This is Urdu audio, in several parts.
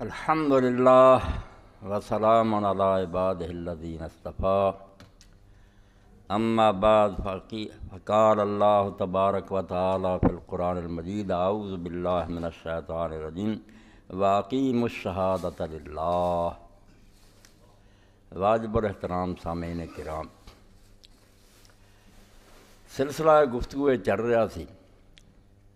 الحمد للہ وسلام علی عبادہ الذین اصطفیٰ اما بعد فقال اللہ تبارک و تعالی فی القرآن المجید اعوذ باللہ من الشیطان الرجیم واقیموا الشہادۃ للہ۔ واجب الاحترام سامعین کرام، سلسلہ گفتگو چل رہا سی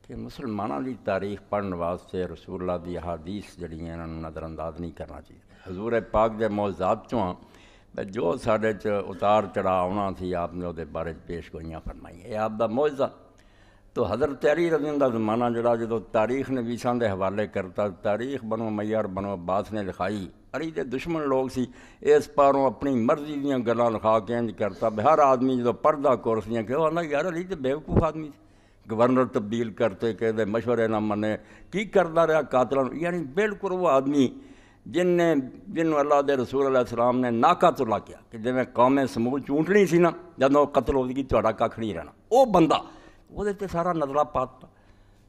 کہ مسلمانوں کی تاریخ پڑھنے واسطے رسول اللہ دی احادیث جڑی ہیں انہوں نظر انداز نہیں کرنا چاہیے۔ حضور پاک دے معجزات چوں جو ساڈے اتار چڑھا آنا سی آپ نے وہ بارے پیش گوئیاں فرمائی، یہ آپ دا معجزہ۔ تو حضرت علی رضی اللہ دا زمانہ جڑا جدو تاریخ نے ویساں دے حوالے کرتا، تاریخ بنو امیہ اور بنو عباس نے لکھائی، علی دے دشمن لوگ سی اس پاروں اپنی مرضی دیاں گلاں لکھا کے انج کرتا، ہر آدمی جدو پڑھدا کورسیاں کہ وہ آندا یار علی تے بیوقوف آدمی سی، گورنر تبدیل کرتے کہ مشورے نہ منے، کی کردا رہا قاتلاں، یعنی بالکل وہ آدمی جنوں اللہ دے رسول علیہ السلام نے ناکا تلا کیا کہ جویں قوم سمود چونٹنی سی نا جدوں قتل ہو گئی تہاڈا کھ نہیں رہنا، وہ بندہ وہ تے سارا نظرہ پاتا۔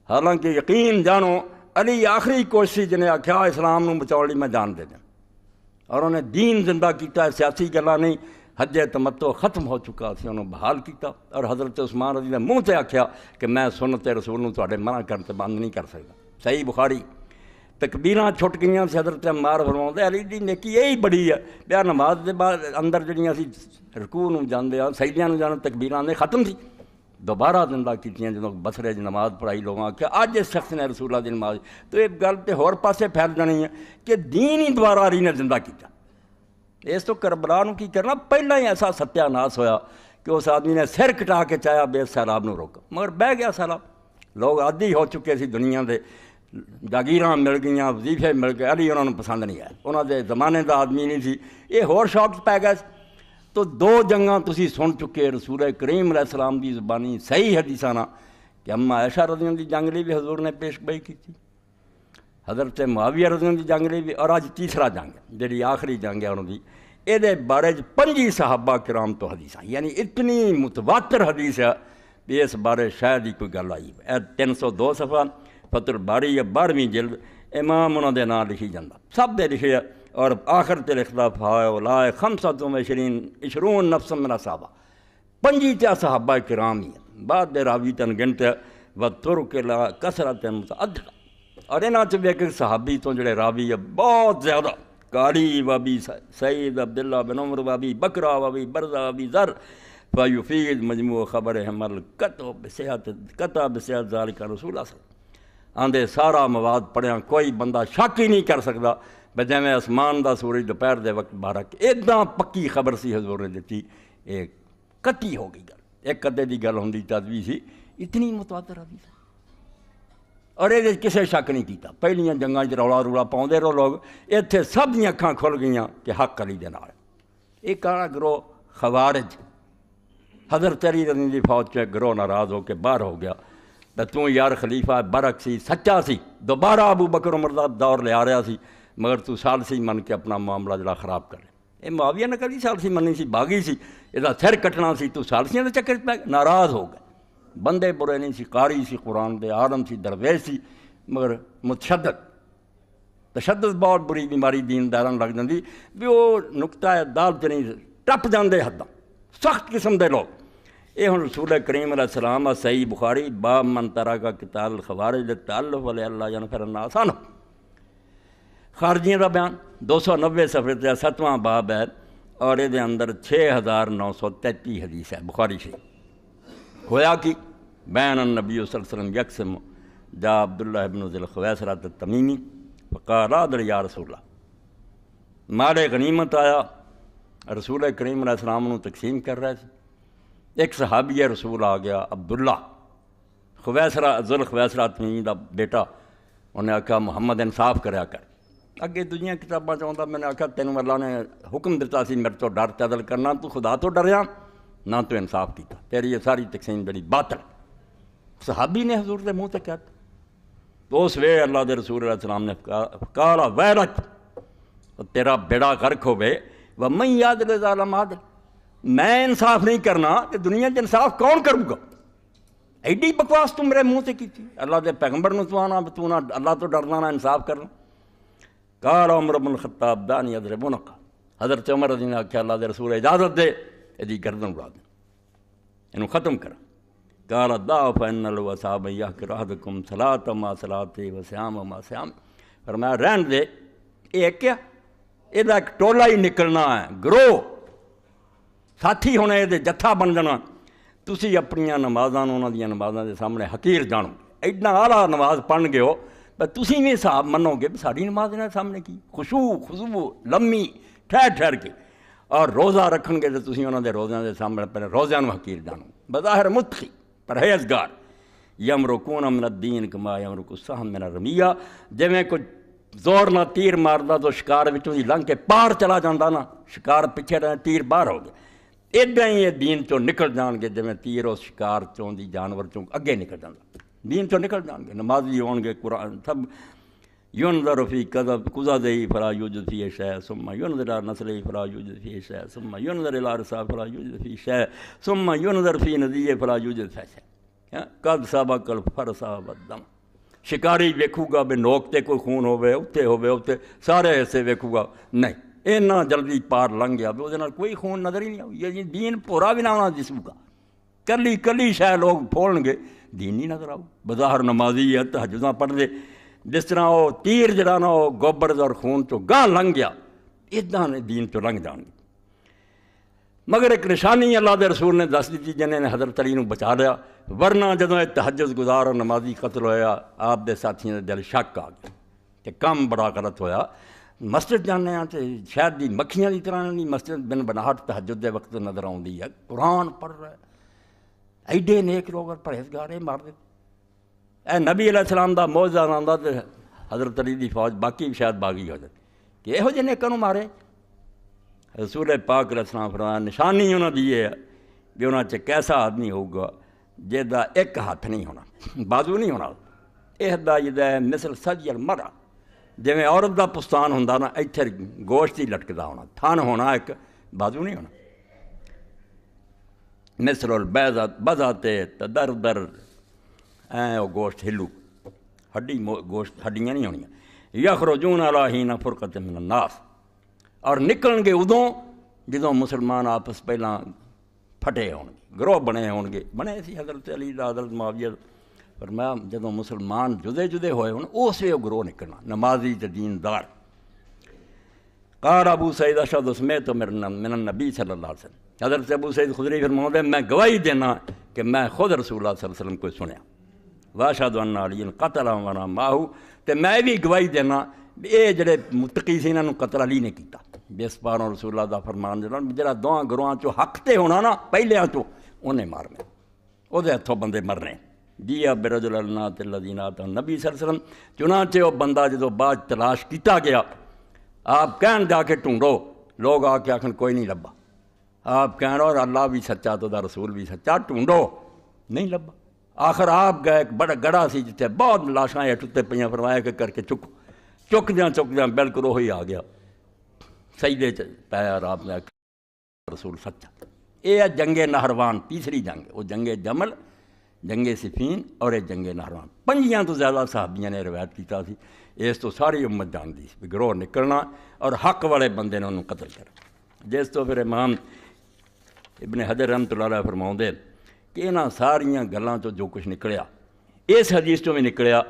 حالانکہ یقین جانو علی آخری کوشش جنہیں آکھیا اسلام نو بچاؤ لئی میں جان دے دیں، اور انہیں دین زندہ کیتا، سیاسی گلاں نہیں، حج تمتع ختم ہو چکا سی، انہوں بحال کیتا، اور حضرت عثمان رضی نے منہ تے آکھیا کہ میں سنت رسول نو تواڈے منع کرن تے بند نہیں کر سکتا۔ صحیح بخاری۔ تکبیراں چھٹ گئیاں سی، حضرت عمار فرماؤندے علی دی نیکی یہی بڑی ہے، بیا نماز دے بعد اندر جڑیاں سی رکوع نو جاندے آ سجدیاں نو جاندے تکبیراں نے ختم سی، دوبارہ زندہ کیتیاں جدوں بصرے نماز پڑھائی لوگاں کہ اج اس شخص نے رسول اللہ دی نماز، تو یہ گل تے ہور پاسے پھیل جانی ہے کہ دین ہی دوبارہ علی نے زندہ کیتا۔ اس تو کربلا نو کی کرنا، پہلا ہی ایسا ستیہ ناس ہویا کہ اس آدمی نے سر کٹا کے چاہیا بے سیلاب نو روکا، مگر بہ گیا سیلاب، لوگ عادی ہو چکے سی دنیا دے، جاگیراں مل گئیاں، وظیفے مل گئے، علی انہوں نے پسند نہیں آیا، انہوں دے زمانے دا آدمی نہیں سی، یہ ہور شوق پی گئے۔ تو دو جنگاں تسی سن چکے رسول کریم علیہ السلام دی زبانی صحیح حدیثاں نہ کہ اما عائشہ رضی اللہ دی جنگ لی بھی حضور نے پیش گوئی کی تھی، حضرت معاویہ رضی اللہ دی جنگ لی بھی، اور اج تیسرا جنگ ہے جہی آخری جنگ ہے انہوں دی، یہ بارے 25 صحابہ کرام تو حدیثاں، یعنی اتنی متواتر حدیث ہے کہ اس بارے شاید ہی کوئی گل آئی۔ 302 صفحہ فتح الباری ہے، 12ویں جلد، امام انہوں دے نام لکھی جاندہ، سب دے لکھے، اور آخر تے لکھدا فاولائے خمسۃ وعشرون نفس من الصحابہ، 25 صحابہ کرام ہی ہیں، بعد دے راوی تن گنتے وترک لا کثرت متعددہ، اور انہاں چ بھی ایک صحابی تو جڑے راوی ہے بہت زیادہ، قاری وابی سعید عبداللہ بن عمر وابی بکرا وابی برزہ وابی ذر فیفید مجموع خبر حمل قطع بصحت ذالک رسول اللہ صلی اللہ علیہ وسلم، آندے سارا مواد پڑھیاں کوئی بندہ شک ہی نہیں کر سکتا بجائے آسمان دا سورج دوپہر دے وقت بارک، اتنا پکی خبر سی حضور نے دیتی، ایک قطعی ہو گئی گل، ایک قدے دی گل ہوندی تدوی سی، اتنی متواتر حدیث، اور یہ کسے شک نہیں کیتا۔ پہلیاں جنگاں رولا رولا پاؤندے رہو لوگ، اتنے سب دی اکھاں کھل گئیاں کہ حق علی دے نال۔ ایک آنا گروہ خوارج، حضرت علی رضی اللہ دی فوج چ گروہ ناراض ہو کے باہر ہو گیا، تو یار خلیفہ برک سی، سچا سی، دوبارہ ابو بکر عمر دا دور لے آ رہا سی، مگر تو ثالثی من کے اپنا معاملہ جڑا خراب کر لے۔ یہ معاویہ نے کبھی ثالثی مننی سی، باغی سی، یہ سر کٹنا سی، تو ثالثیاں دے چکر پہ ناراض ہو گئے۔ بندے برے نہیں سی، قاری سی، قرآن دے عالم سی، درویش سی، مگر تشدد بہت بری بیماری دینداراں لگ جاندی بھی وہ نقطہ عدالت نہیں ٹپ جاندے حداں، سخت قسم دے لوگ۔ یہ ہن رسول کریم علیہ السلام صحیح بخاری باب من ترک قتال الخوارج للتألف ولئلا ينفر الناس عنہ، خارجیاں دا بیان 290 صفحے تے 7واں باب ہے، اور یہ اندر 6933 حدیث ہے بخاری سے۔ ہویا کہ بین النبی صلی اللہ علیہ وسلم یقسم جا عبداللہ ابن ذی الخویصرہ التمیمی فقال ادر یا رسول اللہ، مال غنیمت آیا، رسول کریم علیہ السلام نو تقسیم کر رہے تھے، ایک صحابی رسول آ گیا عبداللہ خویصرہ ذی الخویصرہ التمیمی دا بیٹا، انہیں آکھا محمد انصاف کریا کر، اگے دنیا کتاباں چاہتا میں نے آکھا تینوں اللہ نے حکم دیتا سی میرے تو ڈر عدل کرنا، تو خدا تو ڈریا نہ تو انصاف کیتا، تیری یہ ساری تقسیم بڑی باطل۔ صحابی نے حضور دے منہ تے کہتا، تو اس وے اللہ دے رسول علیہ السلام نے قال ویلک، تیرا بیڑا غرق ہوئے، ومن یعدل اذا لم عدل، میں انصاف نہیں کرنا کہ دنیا چ انصاف کون کروں گا؟ ایڈی بکواس تم میرے منہ سے کی تھی، اللہ دے پیغمبر نو تو آنا تو نہ اللہ تو ڈرنا نہ انصاف کرنا۔ قال عمر بن الخطاب دانی یضرب عنقہ، حضرت عمر رضی اللہ عنہ اللہ دے رسول اجازت دے یہ گردن اڑا دیں، انہوں ختم کرا۔ قال دعوا فإن له أصحابا يحقر أحدكم صلاة ما صلاته وصيام ما صيام، فرمایا رہن دے، یہ کیا یہ ایک ٹولہ ہی نکلنا ہے، گروہ ساتھی ہونے یہ جتھا بن جانا، تسی اپنیاں نمازاں انہاں دیاں نمازاں دے سامنے حقیر جانو، ایڈا اعلیٰ نماز پڑھ گئے ہو پر تسی بھی صاحب منو گے ساری نماز انہاں سامنے کی خضوع لمّی ٹھہر کے، اور روزہ رکھن گے تو تسی انہاں دے روزیاں دے سامنے پہلے روزیاں نو حقیر جانو، بظاہر متقی پرہیزگار، یمرکون من الدین کما یمرک السہم من الرمیہ، جویں کوئی زور نہ تیر ماردا تو شکار وچوں دی لنگھ کے پار چلا جاندا نا، شکار پیچھے رہے تیر باہر ہو گیا، ادھا ہی یہ دین چوں نکل جان گے جویں تیر اس شکار چوں دی جانور چوں اگے نکل جاندا، دین چوں نکل جان گے، نمازی ہون گے، قرآن سب ينظر في قزازه فلا يوجد فيه شيء ثم ينظر إلى نسله فلا يوجد فيه شيء ثم ينظر إلى رأسه فلا يوجد فيه شيء ثم ينظر في نديه فلا يوجد فيه شيء قد سبق الفرس والدم، شکاری ویکھو گا بے نوک تے کوئی خون ہوئے اتنے سارے ایسے ویکھو گا نہیں، اینا جلدی پار لنگ گیا وہ نال کوئی خون نظر ہی نہیں آؤ، یہ دین پورا بھی نہ ہونا جسم کا، کلی شاید لوگ پھولن گے دین نہیں نظر آؤ، بظاہر نمازی ہے تہجداں پڑھ دے، جس طرح وہ تیر جڑا نا وہ گوبر اور خون چو گاہ لنگ گیا، ادھا نے دین چو لنگ جان گے۔ مگر ایک نشانی اللہ دے رسول نے دس دیتی جنہیں نے حضرت علی نو بچا لیا، ورنہ جدوں تہجد گزار اور نمازی قتل ہویا آپ دے ساتھیوں دے دل شک آ گیا کہ کم بڑا غلط ہویا، مسجد جانے ہیں تو شاید دی مکھیاں دی طرح نہیں، مسجد بن بناہٹ تہجد دے وقت نظر آؤندی ہے، قرآن پڑھ رہا ہے، ایڈے نیک لوگ اور پرہیزگار مار دے، اے نبی علیہ السلام دا موجزہ آندا تے حضرت علی دی فوج باقی بھی شاید باغی ہو جاتی کہ یہو جہے نیکاں نوں مارے۔ رسول پاک علیہ السلام فرمایا نشانی انہاں دی ہے کہ انہاں چ کیسا آدمی ہوگا جہدا ایک ہاتھ نہیں ہونا، بازو نہیں ہونا، احدا جہدا مثل سج المرأ، جویں عورت دا پستان ہوندا نا ایتھے گوشت ہی لٹکدا ہونا، تھن ہونا ایک، بازو نہیں ہونا، مثل البیضۃ بذات تدردر، وہ گوشت ہلو ہڈی گوشت ہڈیاں نہیں ہونیاں، یخرجون علی حین فرقۃ من الناس، اور نکلن گے ادوں جدوں مسلمان آپس پہلاں پھٹے ہون گے، گروہ بنے ہون گے، بنے سی حضرت علی دا حضرت معاویہ، فرمایا جدوں مسلمان جدے ہوئے ہون اس ویلے گروہ نکلنا، نمازی تے دیندار۔ قال ابو سعید اشہد سمعت من النبی صلی اللہ علیہ وسلم، حضرت ابو سعید خدری فرماتے ہیں میں گواہی دینا کہ میں خود رسول اللہ صلی اللہ علیہ وسلم کو سنیا، واشہد ان علی قتل وانا ماہو، تے میں بھی گواہی دینا یہ جڑے متقی سی انہاں نوں قتل علی نے کیتا، جس پاروں رسول اللہ دا فرمان جڑا دوہاں گروہاں چوں حق تے ہونا نا پہلیاں چوں انہیں مارنا، وہ دے ہتھوں بندے مرنے، دیا برجل النات الذین آتاہ نبی صلی اللہ علیہ وسلم، چنانچہ وہ بندہ جدوں بعد تلاش کیتا گیا، آپ کہن جا کے ڈھونڈو، لوگ آ کے آکھن کوئی نہیں لبا، آپ کہن اور اللہ بھی سچا تو دا رسول بھی سچا، ڈھونڈو نہیں لبا، آخر آپ گئے ایک بڑا گڑھا سی جتنے بہت لاشاں ٹوٹے پئیاں، فرمایا کہ کر کے چک دیاں بالکل وہی آ گیا سجدے چ پایا، اور آپ نے رسول سچا۔ یہ ہے جنگ نہروان، تیسری جنگ، وہ جنگ جمل، جنگ صفین اور یہ جنگ نہروان، 5 تو زیادہ صحابیاں نے روایت کیتا سی، اس تو ساری امت جانتی سی گروہ نکلنا اور حق والے بندے نے انہوں قتل کرنا، جس تو پھر امام ابن حجر رحمۃ اللہ علیہ فرماؤندے کہ انہاں ساریاں گلاں تو جو کچھ نکلیا اس حدیث تو بھی نکلیا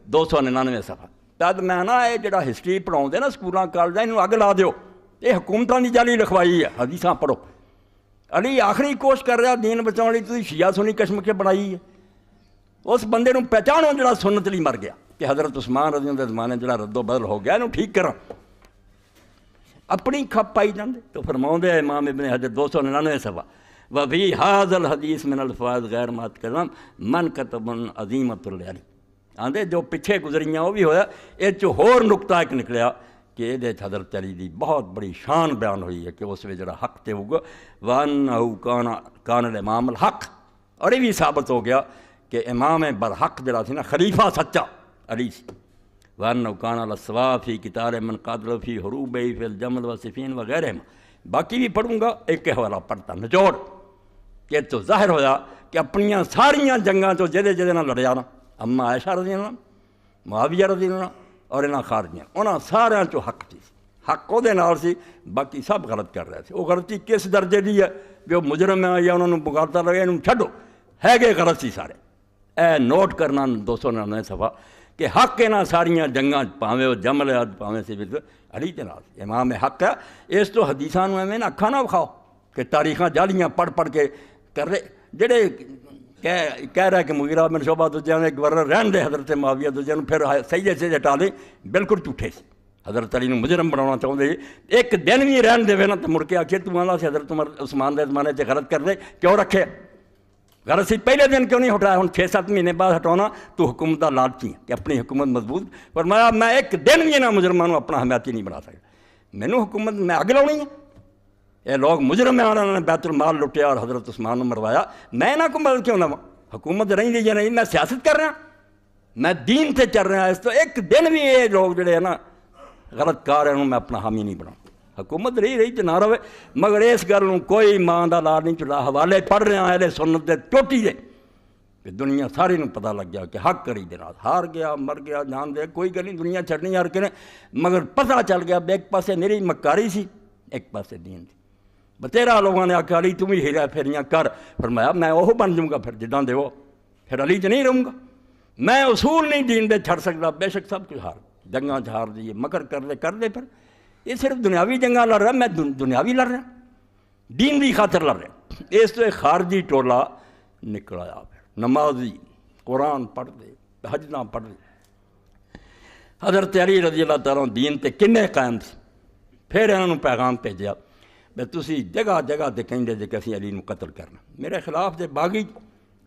299 صفحہ، تد میں نا یہ جڑا ہسٹری پڑھاؤندے نا سکولاں کالجاں انہوں اگ لا دیو، یہ حکومتاں دی جعلی لکھوائی ہے، حدیثاں پڑھو، علی آخری کوشش کر رہا دین بچاؤ لی، تسی شیعہ سنی کشمکش بنائی ہے، اس بندے نوں پہچانو جڑا سنت لی مر گیا، کہ حضرت عثمان رضی اللہ عنہ دے زمانے جڑا رد و بدل ہو گیا انہوں ٹھیک کرا، اپنی کھپ پائی جاندے، تو فرماؤندے امام ابن حجر 299 صفحہ، وفی هذا الحدیث من الفاظ غیر متکلم من کتب عظیمۃ العلی، آندے جو پیچھے گزریاں وہ بھی ہویا، یہ چو ہور نقطہ ایک نکلیا کہ یہ حضرت علی دی بہت بڑی شان بیان ہوئی ہے کہ اس میں جڑا حق تے ہوگا، وَأَنَّهُ كَانَ الْإِمَامُ الْحَقِّ، اور یہ بھی ثابت ہو گیا کہ امام برحق جڑا سی نا خلیفہ سچا علی سی، وَأَنَّهُ كَانَ عَلَى الصَّوَابِ فِي قِتَالِ مَنْ قَاتَلَ فِي حُرُوبِهِ فِي الْجَمَلِ وَالصِّفِّينِ وغیرہ، باقی بھی پڑھوں گا، ایک حوالہ پڑھتا نچوڑ کہ تو ظاہر ہویا کہ اپنیاں ساریاں جنگاں تو جدے نہ لڑیا نا، اما عائشہ رضی اللہ عنہ، معاویہ رضی اللہ عنہ، اور انہاں خارجیاں انہاں سارے چوں حق سی حق وہ نال سی باقی سب غلط کر رہے تھے وہ غلطی کس درجے دی ہے بھی وہ مجرم ہے یا انہوں نے بگاڑتا لگے انہوں چھڈو ہے گے غلط سی سارے اے نوٹ کرنا 299 صفحہ کہ حق انہاں ساریاں جنگاں پاویں وہ جمل ہے پاویں سے علی دے نال امام حق ہے اس تو حدیثاں نوں ایویں اکھاں نہ وکھاؤ کہ تاریخاں جالیاں پڑھ کے کر رہے جڑے کہہ رہا ہے کہ مغیرہ بن شعبہ دوجے نے گورنر رہن دے حضرت معاویہ دوجے پھر سیدے سے ہٹا دے بالکل جھوٹے سی حضرت علی مجرم بنانا چاہتے ایک دن بھی رہن دے نا تو مڑ کے آخر تو آنا سی حضرت عمر عثمان دے زمانے سے غلط کر دے کیوں رکھے غلط سی پہلے دن کیوں نہیں ہٹایا ہوں 6-7 مہینے بعد ہٹانا تو حکومت کا لالچی ہے کہ اپنی حکومت مضبوط فرمایا میں ایک دن بھی یہاں مجرموں کو اپنا حمایتی نہیں بنا سکتا مینوں حکومت میں اگ لاؤنی ہے یہ لوگ مجرم ہیں انہوں نے بیت المال لٹیا اور حضرت عثمان نے مروایا میں انہوں کو مدد کیوں لواں حکومت رہی دی یا نہیں میں سیاست کر رہا میں دین سے چل رہا اس تو ایک دن بھی یہ لوگ جڑے ہیں نا غلط کار ہیں میں اپنا حامی نہیں بناؤں حکومت رہی تو نہ رہے مگر اس گل کوئی ماں کا لا نہیں چلا حوالے پڑھ رہے ہیں اہل سنت دے چوٹی دے کہ دنیا ساری نوں پتہ لگ گیا کہ حق کری دے نال ہار گیا مر گیا جان دے کوئی گل نہیں دنیا چھڈنی ہر کے نے مگر پتہ چل گیا ایک پاسے میری مکاری سی ایک پاسے دین تھی بتیرا لوگوں نے آخیا علی تم ہی ہیرا پھیریاں کر فرمایا میں وہ بن جاؤں گا پھر جداں دے وہ پھر علی چ نہیں رہوں گا میں اصول نہیں دین دے چھڑ سکتا بے شک سب کچھ ہار جنگاں ہار دیے مکر کر دے پھر یہ صرف دنیاوی جنگاں لڑ رہا میں دنیاوی لڑ رہا دین دی خاطر لڑ رہا اس تو ایک خارجی ٹولا نکل آیا پھر نمازی قرآن پڑھ دے حج نہ پڑھ دے حضرت علی رضی اللہ تعالیٰ دین تے کنے قائم سی پھر انہوں نے پیغام بھیجا بھئی تسی جگہ جگہ تے کہیں جے کہ اسی علی نو قتل کرنا میرے خلاف جے باغی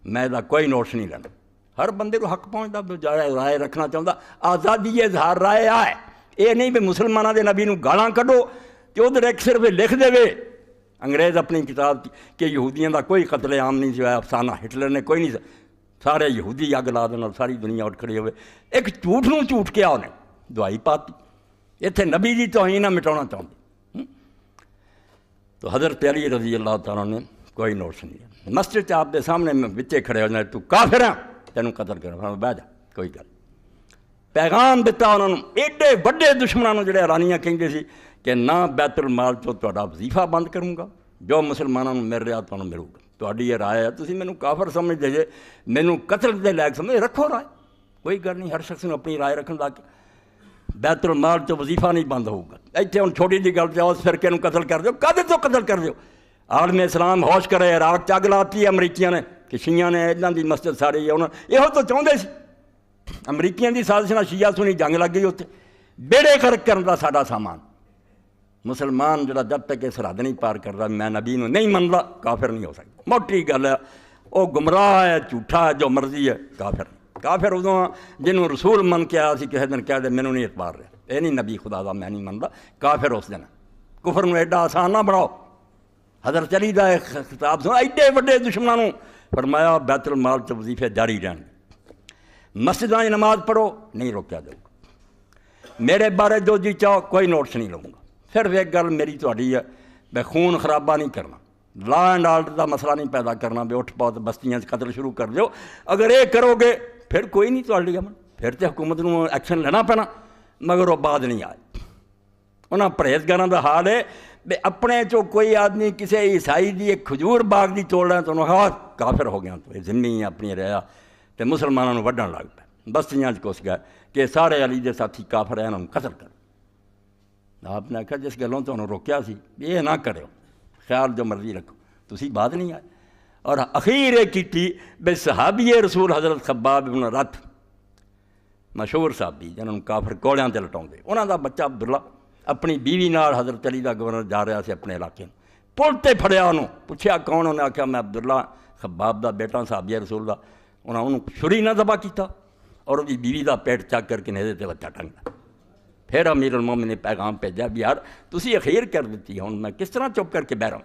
میں دا کوئی نوٹس نہیں لینا ہر بندے کو حق پہنچتا بجائے رائے رکھنا چاہتا آزادی اظہار رائے آئے یہ نہیں بھی مسلمانوں دے نبی نو گالاں کڈو کہ ادھر ایک صرف لکھ دے انگریز اپنی کتاب کہ یہودیاں دا کوئی قتل عام نہیں جو ہے افسانہ ہٹلر نے کوئی نہیں سارے یہودی اگ لا دینا ساری دنیا اٹھ کھڑی ہوئے ایک جھوٹ نوں جھوٹ کیا انہیں دوائی پاتی اتنے نبی دی توہین نہ مٹانا چاہتے تو حضرت علی رضی اللہ تعالیٰ نے کوئی نوٹس نہیں ہے مسجد آپ دے سامنے میں بچے کھڑے ہو جائے تو کافر ہیں تینوں قتل کرنا بہ جا کوئی گل پیغام دیتا انہوں نے ایڈے وڈے دشمنوں جڑے ایرانیاں کہیں سی کہ نہ بیت المال چو تہاڈا وظیفہ بند کروں گا جو مسلمانوں مل رہا تمہیں ملو گا تہاڈی یہ رائے ہے تسی مینوں کافر سمجھ دے جے مینوں قتل دے لائق سمجھ رکھو رائے کوئی گل نہیں ہر شخص نے اپنی رائے رکھن لا کے بیت المال چو وظیفہ نہیں بند ہوگا اتنے ہوں چھوٹی جی گل جاؤ اس فرقے نوں قتل کر دیو کدے تو قتل کر دیو عالم اسلام ہوش کرے عراق چ اگ لاتی ہے امریکیاں نے کہ شیعہ نے اداں دی مسجد ساری ہے انہوں یہ تو چاہتے سی امریکیاں دی سازش نال شیعہ سنی جنگ لگ گئی اتنے بیڑے غرق کرن دا ساڈا سامان مسلمان جڑا جب تک یہ سرحد نہیں پار کر رہا میں نبی نو نہیں منتا کافر نہیں ہو سکتا موٹی گل ہے وہ گمراہ ہے جھوٹا ہے جو مرضی ہے کافر ادو جنہوں رسول من کے آیا سی کسی دن کہہ دے مینوں نہیں اعتبار رہا یہ نہیں نبی خدا دا میں نہیں منتا کافر اس دن کفر نو ایڈا آسان نہ بناؤ حضرت علی دا ایک خطاب سنا ایڈے وڈے دشمنوں فرمایا بیت المال چ وظیفے جاری رہن مسجداں نماز پڑھو نہیں روکیا جاؤ گا میرے بارے جو جی چاہو کوئی نوٹس نہیں لوں گا صرف ایک گل میری تہاڈی ہے میں خون خرابہ نہیں کرنا لا اینڈ آرڈر دا مسئلہ نہیں پیدا کرنا بھی اٹھ پاؤ تو بستیاں قتل شروع کر دیو اگر یہ کرو گے پھر کوئی نہیں تہاڈی امن پھر تو حکومت نو ایکشن لینا پینا مگر وہ بعد نہیں آئے انہاں پرہیزگاراں دا حال ہے بے اپنے چو کوئی آدمی کسی عیسائی دی ایک کھجور باغ دی توڑ رہا تو انہوں ہاں کافر ہو گیا تو یہ ذمہ اپنی رہا تو مسلمانوں نے وڈن لگ پہ بستیاں کس گئے کہ سارے علی دے ساتھی کافر ہیں انہوں قتل کر آپ نے کہا جس گلوں تو انہوں روکیا سی یہ نہ کرو خیال جو مرضی رکھو تسی بات نہیں آئے اور اخیر یہ کیتی بے صحابی رسول حضرت خباب بن رت مشہور صحابی جنہوں کافر کوڑیاں تے لٹاؤں دے انہوں دا بچہ عبداللہ اپنی بیوی نال حضرت علی دا گورنر جا رہا سی اپنے علاقے پل تے پھڑیا انہوں پوچھا کون انہیں آخیا میں عبداللہ خباب دا بیٹا صحابی رسول دا انہوں چھری نہ دبا کیتا اور وہی بیوی دا پیٹ چک کر کے نیزے تے بچہ ٹنگا پھر امیر المومنین نے پیغام بھیجا بھی یار تسی اخیر کر دیتی ہوں میں کس طرح چپ کر کے بہ رہا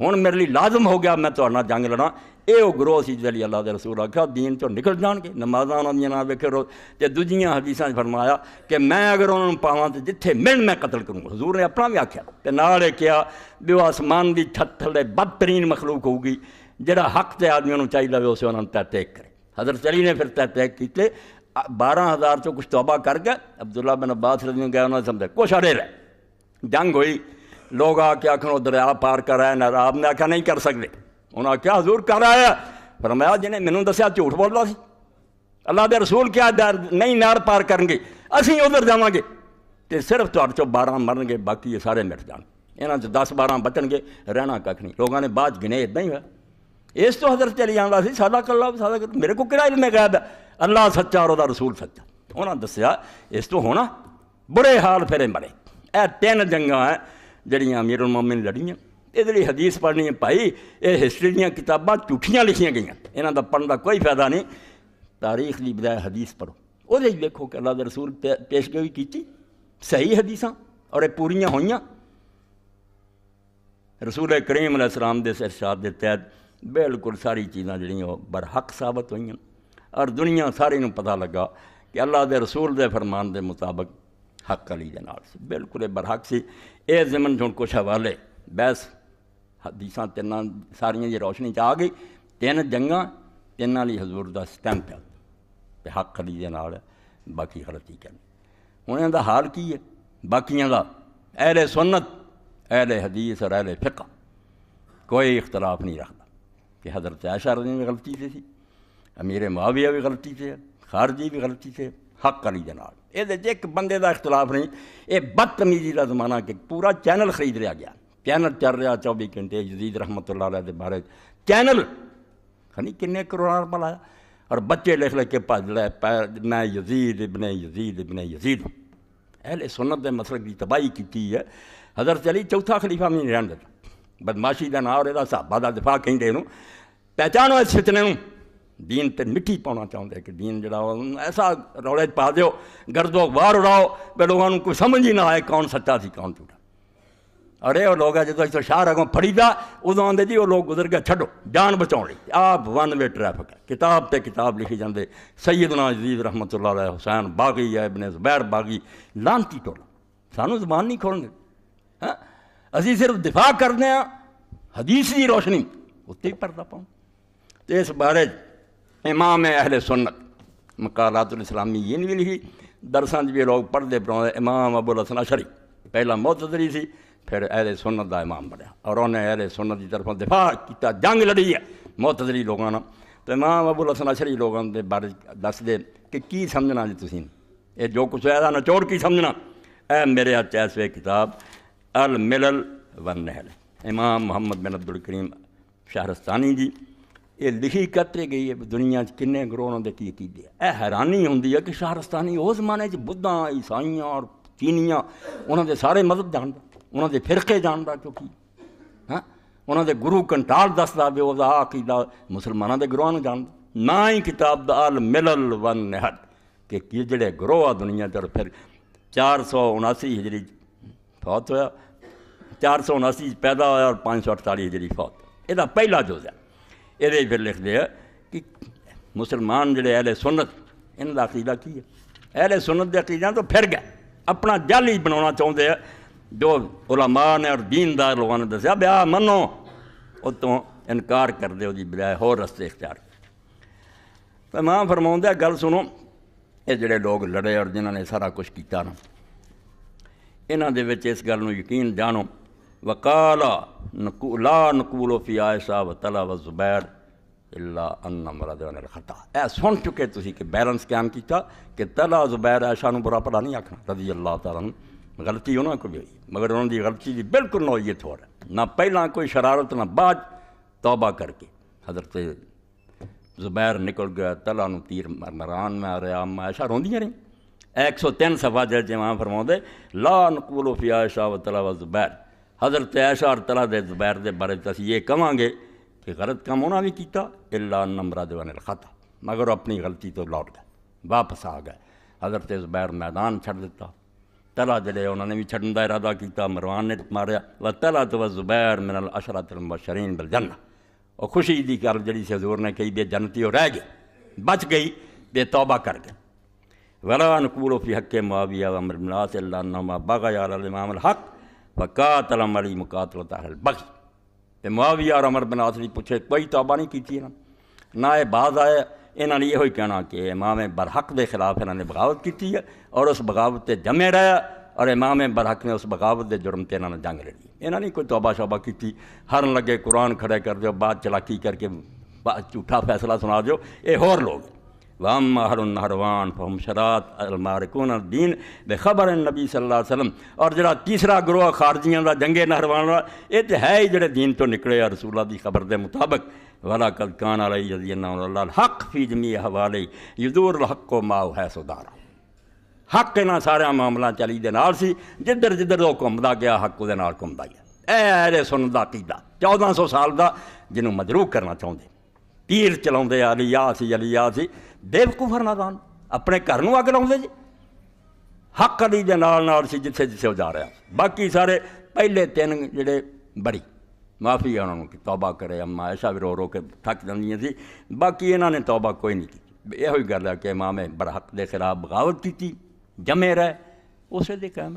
ہوں میرے لیے لازم ہو گیا میں تہاڈے نال جنگ لڑاں یہ وہ گروہ سی جلی اللہ دے رسول آخیا دین چوں نکل جان گے نمازاں انہاں دیاں نہ ویکھے روز تے دوجیاں حدیثاں فرمایا کہ میں اگر انہوں پاواں تے جتھے ملن میں قتل کروں گا حضور نے اپنا بھی آکھیا تے نال کیا بھی وہ آسمان دی چھت تھلے بدترین مخلوق ہوگی جڑا حق تے آدمیوں نوں چاہیے وے اسے انہاں تے تحقیق کرے حضرت علی نے پھر تحقیق کیتے 12,000 چوں کچھ توبہ کر گئے. عبداللہ بن عباس رضی اللہ عنہ گئے, انہوں نے سمجھا کچھ اڑے رہے. جنگ ہوئی, لوگ آ کے آخر وہ دریا پار کر آئے, نہ آپ نے آخیا نہیں کر سکتے. انہوں نے کیا حضور کر آیا؟ فرمایا جنہیں مینوں دسیا جھوٹ بولدا سی, اللہ دے رسول کیا نہیں نہر پار کرن گے, اسی ادھر جاواں گے تے صرف تہاڈے چوں 12 مرن گے, باقی یہ سارے مٹ جان, انہاں چ 10-12 بچن گے, رہنا کھ نہیں. لوگوں نے بعد گنے ادا ہی ہوا. اس تو حضرت چلی جاندا سی صدق اللہ صدق, میرے کو کہڑا علم غیب ہے, اللہ سچا اور دا رسول سچا. انہاں دسیا اس تو ہونا برے حال پھرے مرے. اے 3 جنگاں ہیں جڑیاں امیر المومنین لڑیاں. یہ لیے حدیث پڑھنی ہے بھائی, یہ ہسٹری دیاں کتاباں جھوٹیاں لکھیاں گئیاں, انہاں دا پڑھن دا کوئی فائدہ نہیں. تاریخ دی بجائے حدیث پڑھو, وہ دیکھو کہ اللہ دے رسول پیشگوئی کیتی, صحیح حدیثاں اور یہ پوریاں ہوئیاں. رسول کریم علیہ السلام دے ارشاد دے تحت بالکل ساری چیزاں جڑیاں وہ برحق ثابت ہوئیاں, اور دنیا ساری نوں پتہ لگا کہ اللہ دے رسول دے فرمان دے مطابق حق علی دے نال سی, بالکل برحق سی. اے ضمن چوں کچھ حوالے بحث حدیثاں تیناں ساریاں دی روشنی چ آ گئی. 3 جنگاں, 3 لی حضور دا سٹیمپ ہے کہ حق علی دے نال, باقی غلطی کرنی. ہن انہاں دا حال کی ہے باقیاں دا؟ اہل سنت, اہل حدیث اور اہل فقہ کوئی اختلاف نہیں رکھتا کہ حضرت عائشہ رضی اللہ عنہا بھی غلطی سے تھی, امیر معاویہ بھی غلطی سے, خارجی بھی غلطی سے, حق علی دے نال. یہ ایک بندے دا اختلاف نہیں. یہ بدتمیزی کا زمانہ کہ پورا چینل خرید لیا گیا, چینل چل رہا 24 گھنٹے. یزید رحمۃ اللہ علیہ دے بارے چینل خنی کنے کروڑاں روپیہ لایا, اور بچے لکھ لے کے بھج لے میں یزید ابن یزید ابن یزید ہوں. اہل سنت دے مسلک کی تباہی کی ہے. حضرت علی چوتھا خلیفہ بھی نہیں رہن دیتا. بدماشی دا نام اور یہ صحابہ دا دفاع کہیں انہوں پہچانو اس فتنے نوں. دین تے مٹی پاؤنا چاہتے کہ دین جڑا ایسا رولے پا دیو, گرد و غبار اڑاؤ کہ لوگوں کوئی سمجھ ہی نہ آئے کون سچا سی کون جھوٹا. اور یہ لوگ ہے جدو اس شاہ اگوں پڑھی دا ادو آدھے جی وہ لوگ گزر گئے چھڈو جان بچاؤ لی. آپ 1 وے ٹریفک ہے, کتاب تے کتاب لکھی جاندے. سیدنا یزید رحمۃ اللہ علیہ, حسین باغی ہے, ابن زبیر باغی, لانتی ٹولا. سانو زبان نہیں کھولن گے, اسی صرف دفاع کرنے ہیں حدیث کی روشنی اتنے ہی پردہ پاؤں. تو اس بارے امام اہل سنت مقالات الاسلامیین بھی لکھی, درساں بھی لوگ پڑھتے پڑھاؤں. امام ابو الحسن اشعری پہلا معتزلی سی, پھر اہل سنت دا امام بنیا, اور انہیں اہل سنت کی طرفوں دفاع کیتا, جنگ لڑی ہے معتزلی لوگوں نے. تو امام ابو الحسن اشعری لوگوں کے بارے دس دے کہ کی سمجھنا جی تسی, یہ جو کچھ ہے نچوڑ کی سمجھنا. اے میرے ہاتھ ایسے کتاب الملل والنحل, امام محمد بن عبد الکریم شہرستانی جی, یہ لکھی کرتے گئی ہے دنیا کنے گروہ دے کی عقیدے. اے حیرانی ہوندی ہے کہ شہرستانی اس زمانے بدھاں عیسائیاں اور چینیاں انہوں دے سارے مذہب جاندا, انہوں دے فرقے جاندا, چونکہ ہاں انہوں دے گرو کنٹال دسدا بھی وہ عقیدہ مسلمانوں دے گروہ نوں جاندا. نہ ہی کتاب دا الملل والنحل کہ یہ جڑے گروہ آ دنیا چ. پھر 479 ہجری فوت ہویا, 479 پیدا ہوا اور 548 ہجری فوت. یہ پہلا جز ہے. یہ پھر لکھ دیا کہ مسلمان جڑے اہل سنت انہوں کا عقیدہ کی ہے. اہل سنت کے عقیدہ تو پھر گئے, اپنا جعلی بنانا چاہتے ہیں. جو علماء نے اور دیندار لوگوں نے دسیا بیا منو, اس تو انکار کر دے دی بجائے ہور رستے اختیار کر. تو ماں فرماؤں ہے گل سنو, یہ جڑے لوگ لڑے اور جنہوں نے سارا کچھ کیتا نا, انہاں دے وچ اس گل نو یقین جانو. وقال لا نقول فی عائشہ و طلحہ و زبیر الا ان مرادنا الخطا. اے سن چکے تسی کہ بیلنس قائم کیتا کہ طلحہ زبیر عائشہ نو برا بھلا نہیں آکھنا رضی اللہ تعالیٰ عنہ. غلطی انہوں کو بھی ہوئی, مگر انہوں دی غلطی دی بالکل نوعیت ہو رہا ہے, نہ پہلا کوئی شرارت نہ بعد. توبہ کر کے حضرت زبیر نکل گیا, طلحہ نو تیر مران میں آ رہا, عائشہ روندیاں رہیں. 103 صفحہ جے وہاں فرماؤں دے لا نقول فی عائشہ و طلحہ و زبیر, حضرت عائشہ اور طلحہ دے زبیر دے بارے تسی یہ کہاں گے کہ غلط کام انہوں بھی کیتا الا ان مرادنا الخطا, مگر اپنی غلطی تو لوٹ گئے, واپس آ گئے. حضرت زبیر میدان چھڑ دیتا, طلحہ جڑے انہوں نے بھی چھڑن دا ارادہ کیتا, مروان نے ماریا. وطلحہ و زبیر من العشرۃ المبشرین بالجنہ, اور خوشی دی گل جڑی سی حضور نے کہی بے جنتی ہو رہ گئے, بچ گئی, بے توبہ کر گئے. ولا نقول فی حق معاویہ و عمرو بن العاص الا انہما بغیا علی الامام الحق وقاتل علی مقاتلۃ اہل البغی. کہ معاویہ اور عمرو بن العاص نے پوچھے کوئی توبہ نہیں کی تھی, نہ یہ باز آئے انہوں نے یہ کہنا کہ امام برحق کے خلاف انہوں نے بغاوت کی ہے اور اس بغاوت سے جمے رہا اور امام برحق نے اس بغاوت کے جرم سے انہوں نے جنگ لڑی. انہوں نے کوئی توبہ شوبہ کی ہرن لگے قرآن کھڑے کر دو بعد چلاکی کر کے جھوٹا فیصلہ سنا دو. یہ ہور لوگ وَأَمَّا أَهْلُ النَّهْرَوَانِ فَهُمْ شَرَاطُ الْمَارِقُونَ الدِّينَ بِخَبَرِ النبی صلی اللہ علیہ وسلم. اور جڑا تیسرا گروہ خارجیاں دا جنگ نہروان یہ تو ہے ہی جڑے دین تو نکلے رسول اللہ دی خبر دے مطابق. وَلَقَدْ كَانَ عَلَيْهِ يَدْيَنَّهُ اللَّهُ الْحَقُّ فِي جَمِيعِ أَحْوَالِهِ يُدُورُ الْحَقُّ مَعَهُ حَيْثُ دَارَ. حق انہاں سارے معاملہ چلی دے نال سی جدھر جدھر وہ گھومدا گیا حق دے نال گھومدا گیا. اے اہل سنت دا عقیدہ 1400 سال دا جنوں مجروح کرنا چاہندے تیر چلاؤندے علی سی بےوقوف نادان اپنے گھر نوں اگ لاؤندے جی. حق علی دے نال سی جتھے جتھے وہ جا رہا. باقی سارے پہلے 3 جڑے بڑی معافی ہے انہوں نے کہ توبہ کرے. اما عائشہ بھی رو رو کے تھک جاندیاں سی. باقی انہوں نے توبہ کوئی نہیں کی. یہ گل ہے کہ امام برحق دے خلاف بغاوت کی جمے رہے اسے دے قائم.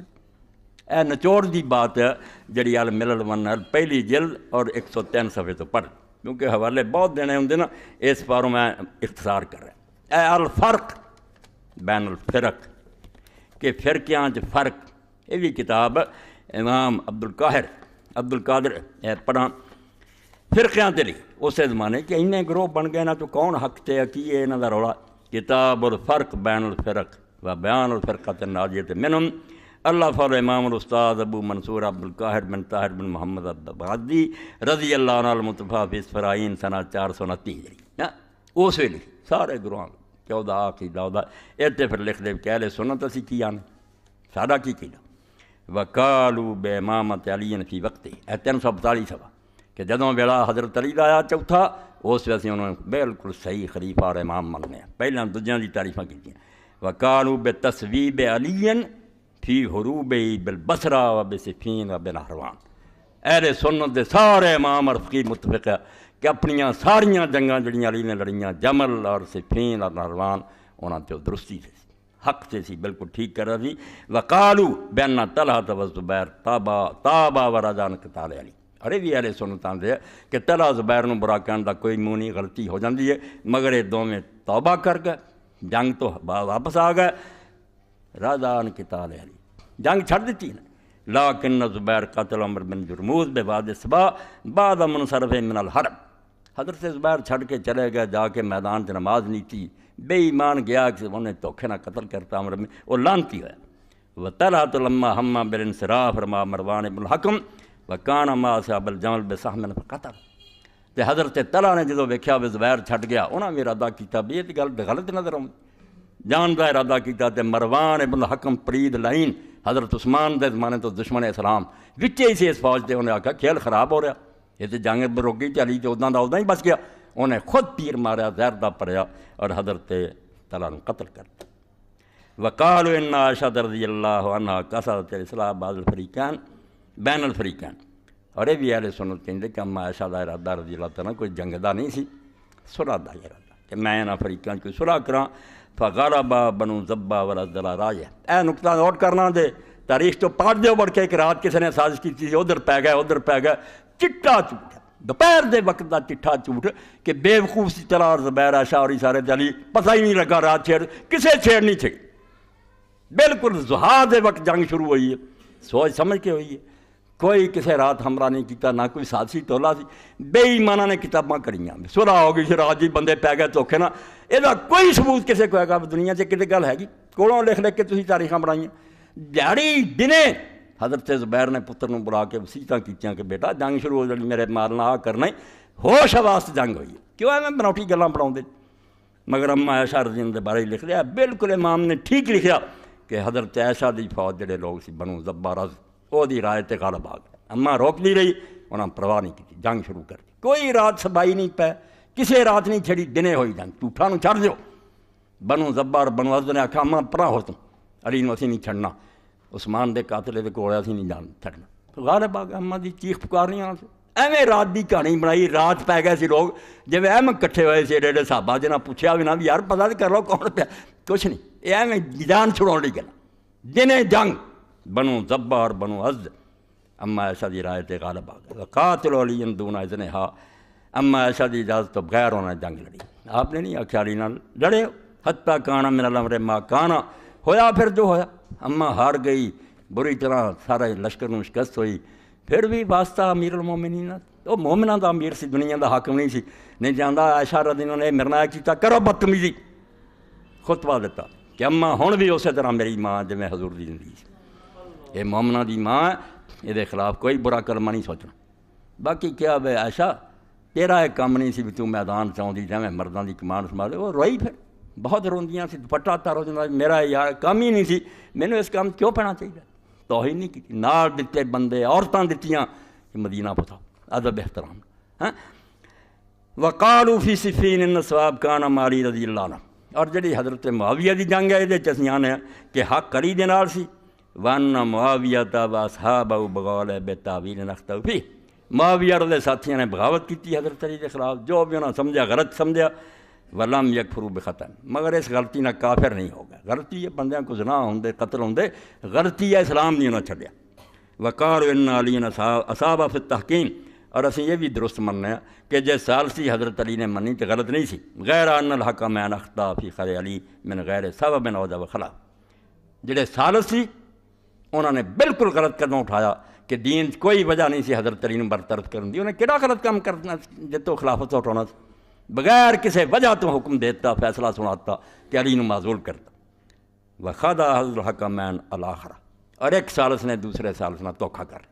اے نچوڑ دی بات ہے جڑی الملل والنحل پہلی جلد اور 103 صفحے تو پڑھ کیونکہ حوالے بہت دینے ہوں نا اس باروں میں اختصار کر رہا. اے الفرق بین الفرق کہ فرقیاں فرق. یہ بھی کتاب امام عبد القادر پڑھا فرقیاں تے لی اسے زمانے کہ انہیں گروہ بن گئے نا تو کون حق تے کی ہے انہاں دا رولا. کتاب الفرق بین الفرق و بیان الفرقۃ الناجیۃ منہم اللہ فضل امام الاستاذ ابو منصور عبد القاہر بن طاہر بن محمد البغدادی رضی اللہ عنہ المتوفی فی اسفرائین سنہ 429 اس ویلے سارے گروہ 14 عقیدہ اتنے پھر لکھ دے کہ اہل سنت اسی کی آنے ساڈا کی کینا. وقالوا بامامت علی فی وقت 342 صفحہ کہ جدوں ویلا حضرت علی دا آیا چوتھا اس ویسے انہوں نے بالکل صحیح خلیفہ اور امام مننے پہلے دوجیاں دی تعریفاں کیتیاں. وقالوا بتصویب علی فی حروب بالبصرہ و بصفین و بنہروان. اہل سنت دے سارے امام اور فقیہ متفق ہے کہ اپنیاں ساریاں جنگاں جڑیاں علی نے لڑیاں جمل اور صفین اور نہروان انہاں تے درستی سے حق سے سی بالکل ٹھیک کر رہا سی. وقالوا بأن طلحة والزبیر تابا ورجان قتال علی. ارے بھی اہل سنتاں دے کہ طلحہ زبیر نوں برا کہن دا کوئی منہ نہیں غلطی ہو جاندی ہے مگر یہ دونوں توبہ کر گئے جنگ تو واپس آ گئے رضان قتال علی جنگ چھڑ دیتی نا. لیکن زبیر قتل عمر بن جرموز بواد صبا بعد منصرف من الحرب. حضرت زبیر چھڑ کے چلے گئے جا کے میدان سے نماز نہیں تھی بے ایمان گیا کہ انہیں دھوکے نہ قتل کرتا عمر میں وہ لانتی ہوا. وطلحۃ لما ہما بالانصراف رما مروان بن الحکم وکان ما اصحاب الجمل بسہم فقتل. تے حضرت طلحہ نے جدوں ویکھیا وہ زبیر چھٹ گیا انہاں بھی ارادہ کیتا بھی یہ گل غلط نظر آؤں جان دا ارادہ کیتا تے مروان ابن الحکم پرید لائن حضرت عثمان دے زمانے تو دشمن اسلام وچے ہی سی اس فوج تے انہیں آکھا کھیل خراب ہو رہا یہ تے جنگ روکی چلی تے اداں دا اداں ہی بچ گیا. انہیں خود تیر ماریا زہر دا پڑیا اور حضرت طلحہ نے قتل کر دیا. وقالوا ان عائشہ رضی اللہ عنہا قصدت الاصلاح بعض الفریقین بین الفریقین. اور یہ بھی اہل سنت کہندے کہ اما عائشہ دا ارادہ رضی اللہ تعالیٰ کوئی جنگ دا نہیں سی صلح دا ارادہ کہ میں انہاں فریقاں کوئی صلح کراں. فغلب بنو زبا ورزل راجہ. اے نقطہ نوٹ کرنا دے تاریخ تو پاٹ دیو بڑھ کے ایک رات کسی نے سازش کی تھی ادھر پہ گئے چٹا جھوٹ دوپہر دے وقت دا چٹھا جھوٹ کہ بے وقوف سی طلحہ اور زبیر عائشہ اور سارے علی پتہ ہی نہیں لگا رات چھیڑ کسے چھیڑ نہیں چھڑی. بالکل ضحیٰ دے وقت جنگ شروع ہوئی ہے سوچ سمجھ کے ہوئی ہے. کوئی کسے رات ہمراہ نہیں کیتا نہ کوئی سازشی تولا سی. بے ایمانہ نے کتاباں کریاں صلح ہو گئی رات جی بندے پی گئے دھوکے نہ یہ کوئی ثبوت کسے کو ہے دنیا سے کتنے گل ہے گی کوڑوں لکھ کے تسی تاریخاں بنائیاں. دیہڑی دنے حضرت زبیر نے پتر نوں بلا کے وصیتاں کیتیاں کہ بیٹا جنگ شروع ہو جانی میرے مارنا آ کرنا ہی ہوش واسطے جنگ ہوئی ہے کیوں ہے میں بناوٹی گلاں بناؤندے. مگر اما عائشہ رضی اللہ بارے ہی لکھ لیا بالکل امام نے ٹھیک لکھیا کہ حضرت عائشہ دی فوج جڑے لوگ سی بنو زبارہ وہ دی رائے تے غالب آ گئے. اما روک نہیں رہی انہاں پرواہ نہیں کی جنگ شروع کر دی. کوئی رات سبائی نہیں پے کسے رات نہیں چھڑی دنے ہوئی جنگ جھوٹاں نوں چھڑ دیو. بنو زبار بنو عزد نے آکھا اما پرا ہو تم علی نوں اسی نہیں چھڑنا عثمان دے قاتل دے کول اسی نہیں جان چھڑنا. غالب آ گیا اما دی چیخ پکارنی آ سے ایویں رات دی کہانی بنائی. رات پی گئے سی لوگ جویں احمد کٹھے ہوئے سی ایڈے صحابہ جنہاں پوچھیا بھی نہ بھی یار پتہ تے کر لو کون پیا کچھ نہیں یہ ایویں جان چھڑاؤن لئی گل جنے جنگ بنو زبار بنو عزد اما عائشہ دی رائے تے غالب آ گئے. قاتل علی دون اذنہا اما عائشہ دی اجازت تو بغیر انہوں نے جنگ لڑی. آپ نے نہیں آخیا علی نال لڑے حتیٰ کانا من الامر ما کانا، ہویا پھر جو ہویا، اماں ہار گئی بری طرح، سارے لشکر نوں شکست ہوئی، پھر بھی واسطہ امیر المومنین وہ مومناں دا امیر سی، دنیا دا حاکم نہیں سی، نہیں جاندا عائشہ رضی اللہ عنہ نے میرے نال کیتا کرو بدتمیزی، خطبہ دیتا کہ اماں ہن بھی اسی طرح میری ماں جویں حضور دی زندگی سی، یہ مومناں دی ماں ہے، یہ خلاف کوئی برا کلمہ نہیں سوچنا۔ باقی کیا بے عائشہ تیرا ایک کام نہیں سی بھی تو میدان چاہتی جائیں مردوں کی کمان سنبھالے، وہ روئی پھر بہت روندیاں سی، دوپٹہ تارو جاتا میرا یار کام ہی نہیں سی، مینوں اس کام کیوں پینا چاہیے، توہین نہیں کی، نال دتے بندے عورتاں دتیاں کہ مدینہ پہنچاؤ، ادب احترام۔ ہاں وقالوا فی صفین ان ثواب کان مالی رضی اللہ عنہ، اور جڑی حضرت معاویہ دی جنگ ہے یہ اسی آنے کہ حق علی دے نال سی، وان معاویہ واصحابہ بغول بتاویل نختو فی، معاویہ دے ساتھیاں نے بغاوت کی حضرت علی کے خلاف، جو بھی انہوں نے سمجھا غلط سمجھا، ولم یکفروا بخطا، مگر اس غلطی نہ کافر نہیں ہوگا، غلطی ہے بندیاں کو زنا ہوندے قتل ہوندے، غلطی ہے اسلام نہیں انہوں چھڈیا۔ وقالوا ان علی اصاب فی التحکیم، اور اسی یہ بھی درست مننے ہیں کہ جے ثالثی حضرت علی نے منی تو غلط نہیں سی، غیر ان الحکمین اخطا فی خر علی من غیر سبب اوجب وخلا، جڑے ثالث سی انہوں نے بالکل غلط قدم اٹھایا کہ دین کوئی وجہ نہیں سی حضرت علی نے برطرف کرن دی، انہیں کہڑا غلط کام کرنا جتوں خلافت اٹھانا سی، بغیر کسی وجہ تو حکم دیتا، فیصلہ سناتا کہ علی نو معزول کرتا۔ وخدا حضرت الحکمین الاخرہ، اور ایک ثالث نے دوسرے ثالث نہ دھوکھا کر،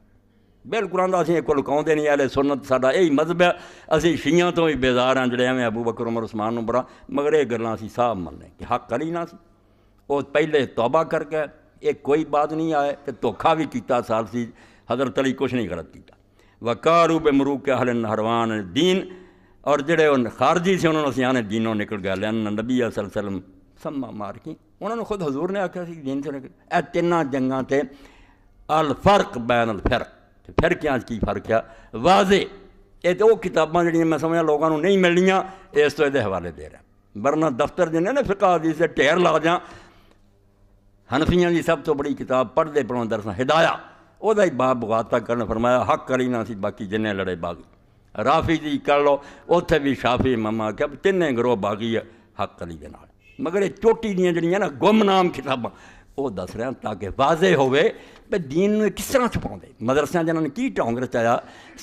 بالکل آندا اسی کوئی لکاؤندے نہیں، اہل سنت ساڈا یہی مذہب ہے، اسی شیعیاں تو بھی بیزار ہیں جڑے ہمیں ابو بکر عمر عثمان نو بڑا، مگر یہ گلاں اسی صاحب مننے کہ حق علی نہ سی، وہ پہلے توبہ کر کے ایک کوئی بات نہیں آئے کہ دھوکھا بھی کیتا ثالثی، حضرت علی کچھ نہیں غلط کیتا۔ وقالوا بمروق اہل نہروان دین، اور جڑے ان خارجی سے انہوں نے سیانے دینوں نکل گیا، لأن نبی صلی اللہ علیہ وسلم سما مارکی، انہوں نے خود حضور نے آکھا سی دین سے نکل، اے تیناں جنگاں تے الفرق بین الفرق، پھر کیا کی فرق ہے واضح، یہ تو وہ کتاباں جڑیاں میں سمجھا لوگوں کو نہیں ملنیاں، اس تو یہ حوالے دے رہا، ورنہ دفتر جنہیں نا فقہ حدیث سے ڈھیر لا جاں، حنفیاں دی سب تو بڑی کتاب پڑھتے پڑھوں درساں ہدایہ، وہ دا ہی باب بغاتا کرنا، فرمایا حق علی نہ سی باقی جنہیں لڑے باغی، رافی دی کر لو اتنے بھی شافی مما کہ تینیں گروہ باغی ہے حق علی دے نال، مگر یہ چوٹی دیاں جڑیاں نا گمنام کتاباں وہ دس رہے ہیں تاکہ واضح ہوئے کہ دین نو کس طرح چھپاؤں دے، مدرسیاں جنہوں نے کی ٹونگ رچایا،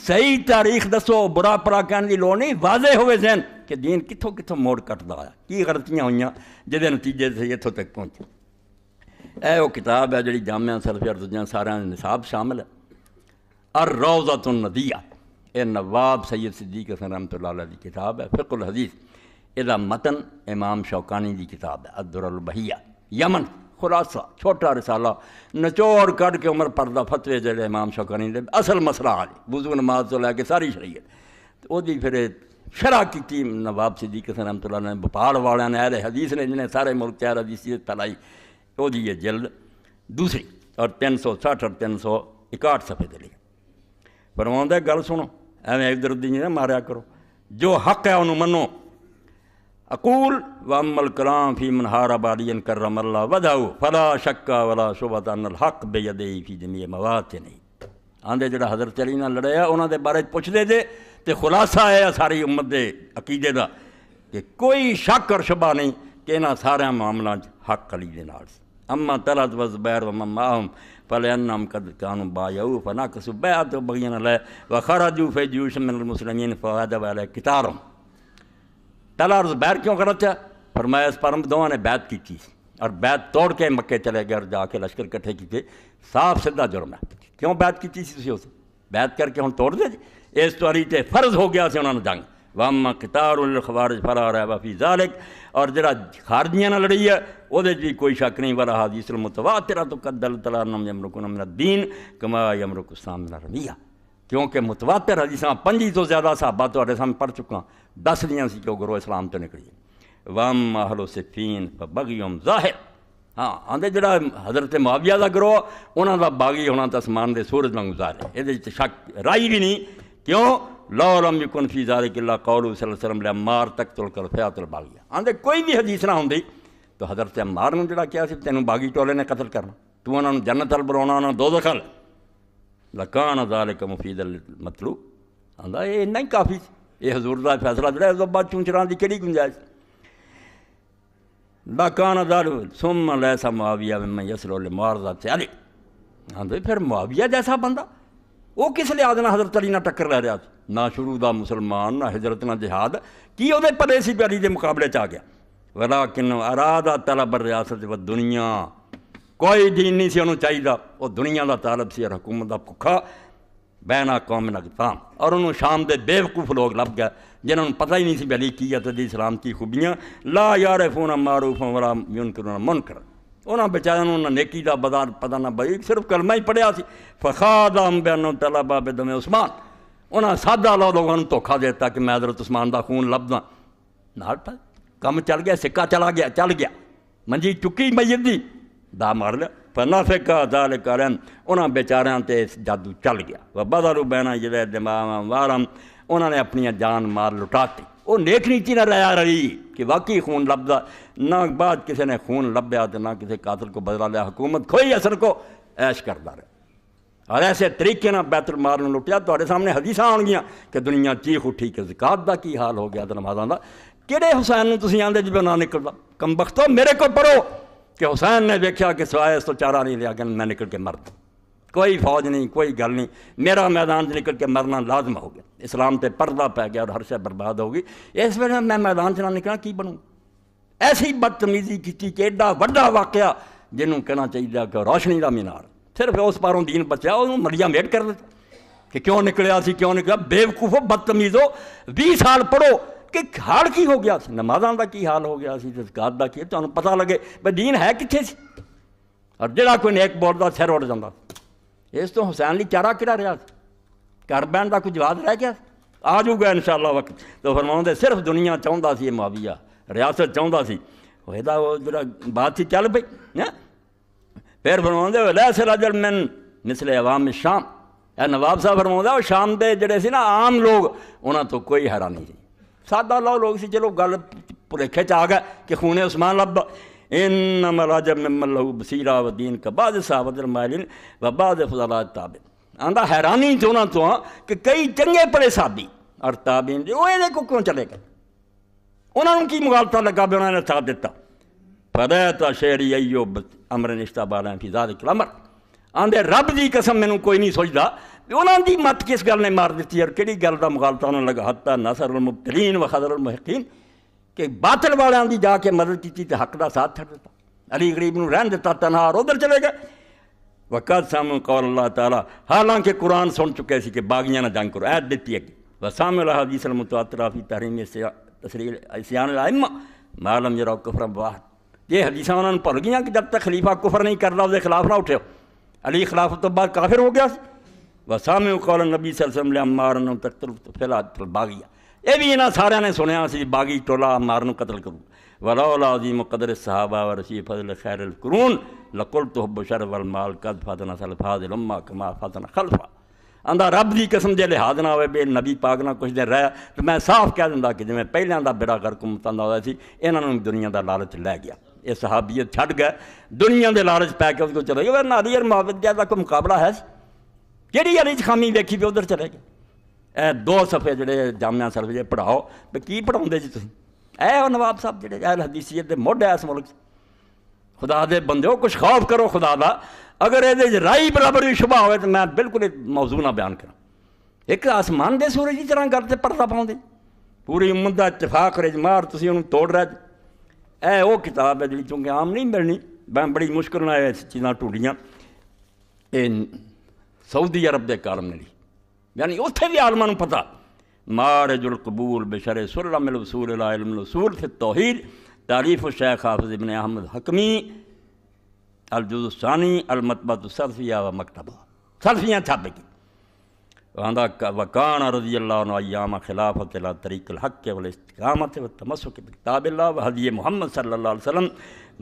صحیح تاریخ دسو، برا پرا کہنے کی لوڑ نہیں، واضح ہوئے ذہن کہ دین کتھوں کتھوں موڑ کٹدا آیا، کی غلطیاں ہوئیاں جہدے نتیجے سے اتھوں تک پہنچے۔ اے وہ کتاب ہے جڑی جامعہ سلفیہ اور دوجیاں سارے نصاب شامل ہے، الروضۃ الندیہ، یہ نواب سید صدیق حسن رحمۃ اللہ علیہ کی کتاب ہے، فقہ الحدیث، یہ متن امام شوکانی کی کتاب ہے الدر البہیہ، یمن، خلاصہ چھوٹا رسالہ نچوڑ کٹ کے عمر پردہ فتوے جڑے امام شوکانی دے اصل مسئلہ آلی وضو نماز تو لے کے ساری شریعت، وہ دی پھر شرح کی نواب صدیق حسن رحمۃ اللہ علیہ نے، بھوپال والوں نے، اہل حدیث نے جنہیں سارے ملک اہل حدیثیت پھیلائی، وہ دی یہ جلد دوسری اور 360 اور 361 صفحے دے لئے فرماؤں ہے گل سنو، ایویں ادھر ادھر نہیں ماریا کرو، جو حق ہے انہوں منو، اقول واما الکلام فی من حارب علی کرم اللہ وجہہ فلا شک ولا شبہۃ ان الحق بیدیہ فی جمیع مواطنہ، آندے جڑا حضرت علی نال لڑیا انہاں دے بارے پوچھ دے جے تے خلاصہ ہے ساری امت دے عقیدے دا کہ کوئی شک اور شبہ نہیں کہ انہاں سارے معاملہ حق علی دے نال سی، اما طلحۃ و زبیر و من معہم فلأنہم قد کانوا بایعوا فنقضوا بیعتهم بغیا علیہ وخرجوا فی جیوش من المسلمین فوجب علیہ قتالہم۔ طلحہ اور زبیر کیوں غلط ہے؟ فرمایا اس پر ہم دونوں نے بیعت کی تھی اور بیعت توڑ کے مکے چلے گئے اور جا کے لشکر کٹھے کیتے، صاف سدھا جرم ہے، کیوں بیعت کی تھی تسی اسے بیعت کر کے ہن توڑ دے جی، اس تو علی تے فرض ہو گیا سی انہوں نے جنگ، واما قتال الخوارج فلا ریب فی ذلک، اور جڑا خارجیاں نہ لڑی ہے وہ دے بھی کوئی شک نہیں، ولا حدیث المتواترہ تو قد دلت علی انہم یمرقون من الدین کما یمرق السام من الرمیہ، کیونکہ متواتر حدیثاں 5 تو زیادہ صحابہ تو سامنے پڑھ چکا، 10 دیاں سی کہ گروہ اسلام تو نکلی، واما اہل صفین فبغیہم ظاہر، ہاں آندے جڑا حضرت معاویہ دا گروہ انہاں دا باغی ہونا تو اسمان دے سورج وانگوں ظاہر ہے، یہ شک رائی بھی نہیں، کیوں لو لم یکن فی ذلک الا قول صلی اللہ علیہ وسلم لعمار تقتلک الفئۃ الباغیہ، آندے کوئی بھی حدیث نہ ہوندی تو حضرت عمار نے جڑا کیا سی تینوں باغی ٹولے نے قتل کرنا، تو انہاں نوں جنت ال بلاونا، انہاں دوزخ لکان ذالک مفید المطلوب، آندا یہ اتنا ہی کافی سی، یہ حضور کا فیصلہ جڑا اس بعد چونچراں کی کہڑی گنجائش؟ لاکان ثم لیس معاویہ ممن یسلو لمعارضۃ علی، ہاں پھر معاویہ جیسا بندہ وہ کس لحاظ نہ حضرت علی نہ ٹکر لے رہا تھا، نہ شروع دا مسلمان، نہ ہجرت، نہ جہاد، کی وہ پلے سی علی دے مقابلے چ آ گیا؟ ولیکن اراد طلب الریاست و دنیا، کوئی دین نہیں سی انہوں چاہیے، وہ دنیا دا طالب سی اور حکومت دا بھکھا بین قوم اقدام، اور انہوں شام دے بیوقوف لوگ لب گئے جنہوں نے پتہ ہی نہیں سی علی کی ہے دی اسلام کی خوبیاں، لا یعرفون معروفا ولا ینکرون منکرا، انہوں بیچاروں نے نیکی دا بدار پتہ نہ بھائی، صرف کلمہ ہی پڑھیا سی، فخادہم بانہم طلبا بدم عثمان، انہوں سادہ لوگوں نے دھوکھا دیتا کہ میں حضرت عثمان دا خون لبدا، نال پا کم چل گیا، سکہ چل گیا، منجی چکی میت دی دا مار لیا، فنفقا ذالک علیہم، انہوں بیچاریاں تے جادو چل گیا، وبذلوا بین یدی دماء وارم، انہوں نے اپنی جان مار لٹاتی، وہ نیک نیتی نہ رہا رہی کہ واقعی خون لبدا، نہ بعد کسی نے خون لبیا تو نہ کسی قاتل کو بدلا لیا، حکومت کھوئی اثر کو عیش کرتا رہا، اور ایسے طریقے نہ بیت المال نے لٹیا۔ تہاڈے سامنے حدیثاں آن گیاں کہ دنیا چیخ اٹھی کہ زکات دا کی حال ہو گیا تے نمازاں دا، کہڑے حسین نوں تسی آندے جی نہ نکلدا؟ کم بختو میرے کو پڑھو کہ حسین نے دیکھا کہ سوائے اس تو چارہ نہیں لیا کہ میں نکل کے مرد، کوئی فوج نہیں، کوئی گل نہیں، میرا میدان سے نکل کے مرنا لازم ہو گیا، اسلام تے پردہ پہ گیا اور ہر شے برباد ہو گئی، اس وجہ میں میدان سے نہ نکلا کی بنوں؟ ایسی بدتمیزی کی کہ ایڈا وڈا واقعہ جنہوں کہنا چاہیے کہ روشنی دا مینار، صرف اس پاروں دین بچیا انہوں ملیا میٹ کر دیتا کہ کیوں نکلیا سی، کیوں نکلیا، بیوقوفو بدتمیزو، 20 سال پڑھو کہ حال کی ہو گیا سی، نمازاں دا کی حال ہو گیا سی، زکات دا کی، تانوں پتہ لگے بھئی دین ہے کتھے سی، اور جڑا کوئی نیک بولدا سر اڑ جاندا، اس تو حسین لی چارہ کہڑا رہا سی؟ گھر بہن دا کوئی جواز رہ گیا؟ آ جاؤ گا انشاءاللہ وقت، تو فرماؤں صرف دنیا چاہتا سی معاویہ، ریاست چاہتا سی، وہ جڑا بات سی چل پئی، پھر فرماؤں لیس رجل من مثل عوام الشام، اے نواب صاحب فرماؤں وہ شام دے جڑے سی نا عام لوگ، انہاں تو کوئی حیرانی نہیں، سادہ لوگ سی، چلو گل پریکھے چ آ گئے کہ خون عثمان لبدا، انما العجب ممن لہ بصیرہ و دین کا بعض صحابۃ المائلین و بعض فضلاء التابعین، آندا حیرانی چونا تو کہ کئی چنگے پڑے صحابی اور تابعین جو یہ کو کیوں چلے گئے، انہوں نے کی مغالطہ لگا بھی انہوں نے ساتھ دیتا، فَدَيْتَ شَعْرِي ایوب امر اشتبہ فی ذلک الامر، آندے رب دی قسم مینوں کوئی نہیں سوچدا انہوں دی مت کس گل نے مار دیتی اور کہڑی گل دا مغالطہ انہوں نے لگا، حتی نصر المبتلین و خذل المحقین، کہ باطل والیاں دی جا کے مدد کی تے حق دا ساتھ چھڑ دیتا، علی غریب نوں رہن دیتا تنہا اور ادھر چلے گئے، وقت سامع قول اللہ تعالیٰ، حالانکہ قرآن سن چکے سی کہ باغیاں نہ جنگ کرو، ایت دیتی ہے کہ وسامع الحدیث المتواترہ فی تحریم تشریع عصیان الائمہ ما لم یروا کفرا بواحد، یہ حدیثاں انہوں نے بھول گئیاں کہ جب تک خلیفہ کفر نہیں کردا اس کے خلاف نہ اٹھو، علی خلافت تو بعد کافر ہو گیا سی، وسامع قول النبی صلی اللہ علیہ وسلم لعمار انہ تقتل فی الباغیہ، یہ بھی انہاں سارے نے سنیا سی باغی ٹولا عمار نوں قتل کروں، ولولا عظیم قدر الصحابہ ورسی فضل خیر القرون لقلت حب الشرف والمال قد فتن سلف هذه الامہ کما فتن خلفا، آندا رب دی قسم دے لحاظ نہ ہوئے بے نبی پاک نہ کچھ دن رہا تو میں صاف کہہ دیندا کہ جویں پہلیاں دا بیڑا غرق متندا ہوا سی، انہاں نوں دنیا دا لالچ لے گیا، یہ صحابیت چھڈ گئے دنیا دے لالچ پے کے اس کو چلے گئے، ورنہ علی اور معاویہ دا کوئی مقابلہ ہے کیڑی علی خامی ویکھی پہ ادھر چلے گئے، اے 2 صفحے جڑے جامعہ سلفیہ پڑھاؤ پہ کی پڑھاؤندے جی تسی، اے نواب صاحب جڑے اہل حدیثیت دے مڈ ہے اس ملک خدا دے بندے ہو کچھ خوف کرو خدا دا، اگر یہ رائی برابر بھی شبہ ہوئے تو میں بالکل موضوع نہ بیان کروں، ایک آسمان دے سورج کی طرح گل تے پردہ پاؤں دے، پوری امت دا اتفاق اور اجماع تسی انہوں توڑ رہے، اے وہ کتاب ہے جی چونکہ عام نہیں ملنی، میں بڑی مشکل نہ یہ چیزاں ٹوڑیاں، سعودی عرب دے کالم نے لی، یعنی اتنے بھی عالماں نوں پتہ، مارج القبول بشرح سلم الوصول الی علم الاصول فی التوحید، تعریف الشیخ حافظ ابن احمد حکمی، الجزء الثانی المطبعۃ السلفیہ و مکتبہ، سلفیاں چھاپے کی، وکان رضی اللہ عنہ ایام خلافت علی طریق الحق والاستقامت والتمسک بکتاب اللہ و ہدی محمد صلی اللہ علیہ وسلم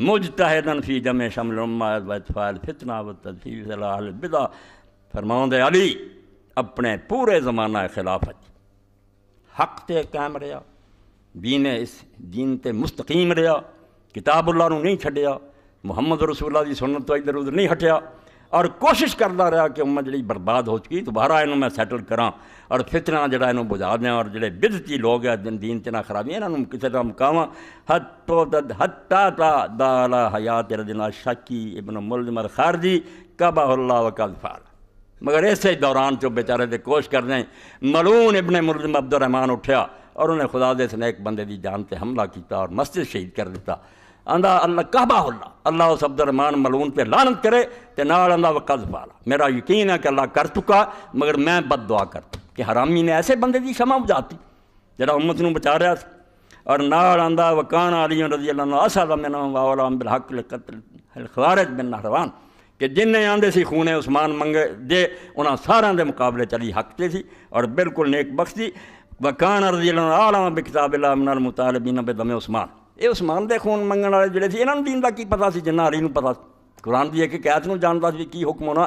مجتہداً فی جمع شمل الامہ و اطفاء الفتنہ و تدفیف اہل البدع، فرماؤں دے علی اپنے پورے زمانہ خلافت حق تے قائم رہا، دین تے مستقیم رہا، کتاب اللہ نو نہیں چھڈیا، محمد رسول اللہ دی سنت تو ادھر ادھر نہیں ہٹیا، اور کوشش کرتا رہا کہ امت جڑی برباد ہو چکی دوبارہ یہ میں سیٹل کراں اور فتنہ جڑا یہ بجھا دیں اور جڑے بدعتی لوگ ہیں دین چ نہ خرابی انہوں کسی طرح مکاواں حتیٰ دال حیات ردنا شاکی ابن ملزم الخارجی کعبہ اللہ وقد فعل، مگر اسی دوران جو بیچارے دے کوشش کر رہے ہیں ملعون ابن ملزم عبد الرحمن اٹھیا اور انہیں خدا دے نیک بندے دی جان تے حملہ کیتا اور مسجد شہید کر دیتا۔ آندا اللہ کعبہ اللہ اس عبد الرحمن ملعون پہ لعنت کرے تے نال آندا وقد فعل، میرا یقین ہے کہ اللہ کر چکا مگر میں بد دعا کرتا کہ حرامی نے ایسے بندے دی شمع بجھاتی جڑا امت نو بچا رہا سی۔ اور نال آندا وکان علی رضی اللہ عنہ اسد منہم واولام بالحق لقتل الخوارج بن نہروان کہ جن نے آندے سی خونے عثمان منگے دے انہاں ساراں دے مقابلے چلی حق تے سی اور بالکل نیک بخش سی۔ وکان رضی اللہ عنہ عالم بکتاب اللہ من المطالبین بدم عثمان، یہ عثمان دے خون منگن والے جڑے سی انہاں نوں دین دا کی پتہ سی جنہ علی نوں پتہ سی، قرآن دی ایک آیت نوں جاندا سی کی حکم ہونا،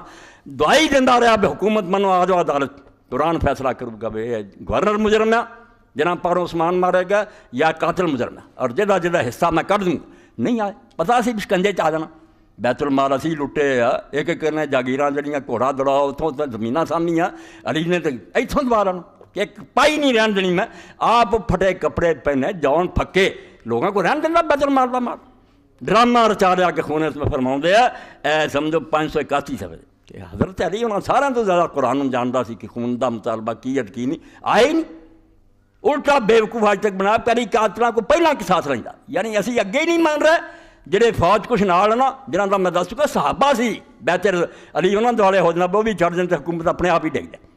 دعائی دیندا رہا بے حکومت منو آ جاؤ عدالت، قرآن فیصلہ کرو گا بے گورنر مجرم ہے جنہاں پر عثمان مارے گا یا قاتل مجرم ہے اور جدا جدا حصہ میں کر دوں نہیں آئے، پتہ سی شکنجے چ آ جانا، بیت المال اسی لٹے آ ایک ایک نے جاگیراں جڑیاں گھوڑا دوڑاؤ اتوں تے زمیناں سامھیاں علی نے تے ایتھوں دوبارہ کہ ایک پائی نہیں رہن دینی میں، آپ پھٹے کپڑے پہنے جون پھکے لوگوں کو رہن دینا بیت المال دا مال، ڈرامہ رچا رہا کہ خونے میں فرماؤں دے اے سمجھو 581 صفحے کہ حضرت علی انہاں سارا تو زیادہ قرآن جاندا سی کہ خون دا مطالبہ کی نہیں آئے نہیں، الٹا بیوقوف آج تک بنا پہلی قاتلاں کو پہلا قصاص رہندا، یعنی اسی اگے نہیں مان رہے جڑے فوج کچھ نال نا جنہاں دا میں دس چکا صحابہ سی بیت علی انہاں دوالے ہو جانا وہ بھی چڑھ جاتے حکومت اپنے آپ ہی ڈگ جائے،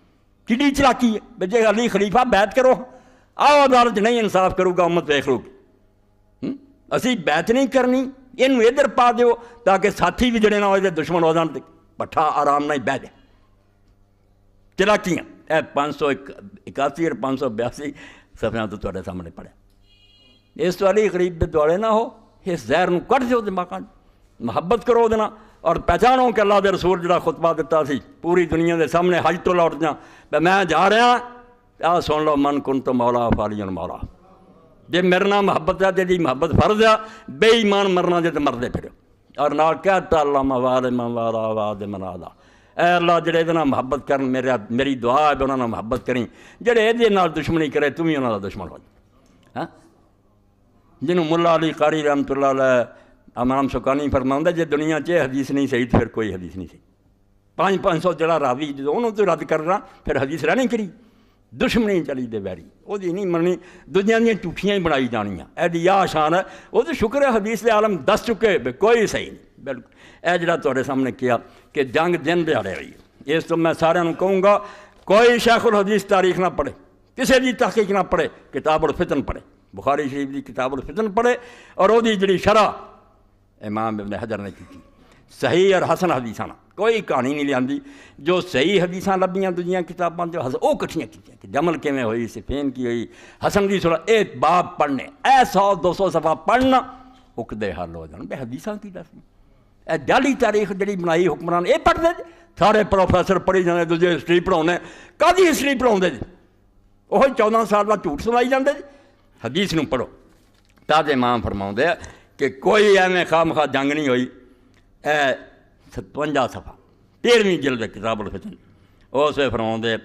کڈی چلاکی ہے بے جے علی خلیفہ بیعت کرو آؤ عدالت نہیں انصاف کرو گا امت ویکھ لو گی، اسی بیعت نہیں کرنی یہ ادھر پا دیو تاکہ ساتھی بھی جڑے نہ ہوئے دشمن ہو جان پٹھا آرام نہ ہی بہ جائے، چلاکیاں اے 581 اور 582 صفحیاں تو تواڈے سامنے پڑھے، اس تو علی غریب دے دوالے نہ ہو اس زہر نو کٹ دیو دماغاں محبت کرو دینا اور پہچانو کہ اللہ دے رسول جڑا خطبہ دیتا سی پوری دنیا دے سامنے حج تو لوٹ جا میں جا رہا آ سن لو من کنت مولا فعلی مولا، جے میرے نام محبت ہے جی محبت فرض ہے، بے ایمان مرنا جے تے مردے پھرو اور نال کہتا اللہ موال من والا واد من آلا، اے اللہ جڑے دے نال محبت کرن میری دعا ہے انہاں نال محبت کریں، جڑے اے دے نال دشمنی کرے تم ہی انہاں دا دشمن ہو جا، ہاں جنہوں ملا علی قاری رحمۃ اللہ علیہ امام سکانی فرماؤں جے دنیا چ حدیث نہیں صحیح تو پھر کوئی حدیث نہیں صحیح، 500 جڑا راوی جدوں انہوں تو رد کرنا پھر حدیث رہنی کری، دشمنی چلی دے ویری وہ نہیں مننی، دنیا دیاں ٹوٹیاں ہی بنائی جانیاں، ایڈی آ شان ہے وہ تو شکر ہے حدیث دے عالم دس چکے بے کوئی صحیح نہیں، بالکل اے جڑا تواڈے سامنے کیا کہ جنگ دن دیہڑے ہوئی، اس تو میں سارے نوں کہوں گا کوئی شیخ الحدیث تاریخ نہ پڑھے، کسی دی تحقیق نہ پڑھے، کتاب الفتن پڑھے، بخاری شریف دی کتاب الفتن پڑھے اور وہ جڑی شرح امام ابن حجر نے کی صحیح اور حسن حدیثاں کوئی کہانی نہیں لیاندی، جو صحیح حدیثاں لبیاں دوجیاں کتاباں جو وہ کٹھیاں کیتیاں کہ جمل کیویں ہوئی صفین کی ہوئی حسن دی صورت ایک باب پڑھنے اے 100-200 صفحہ پڑھنا اکدے حل ہو جان بے حدیثاں کی دس اے جعلی تاریخ جڑی بنائی حکمران اے پڑھ دے سارے پروفیسر پڑھی جاندے دوجے ہسٹری پڑھاؤنے کدی ہسٹری پڑھاؤندے جی وہ 14 سال دا جھوٹ سنائی جاندے جی، حدیث نوں پڑھو۔ تاج امام فرماؤں دے کہ کوئی ایویں خواہ مخواہ جنگ نہیں ہوئی، اے 57 صفحہ 13ویں جلد کتاب الفتن اس میں فرماؤں دے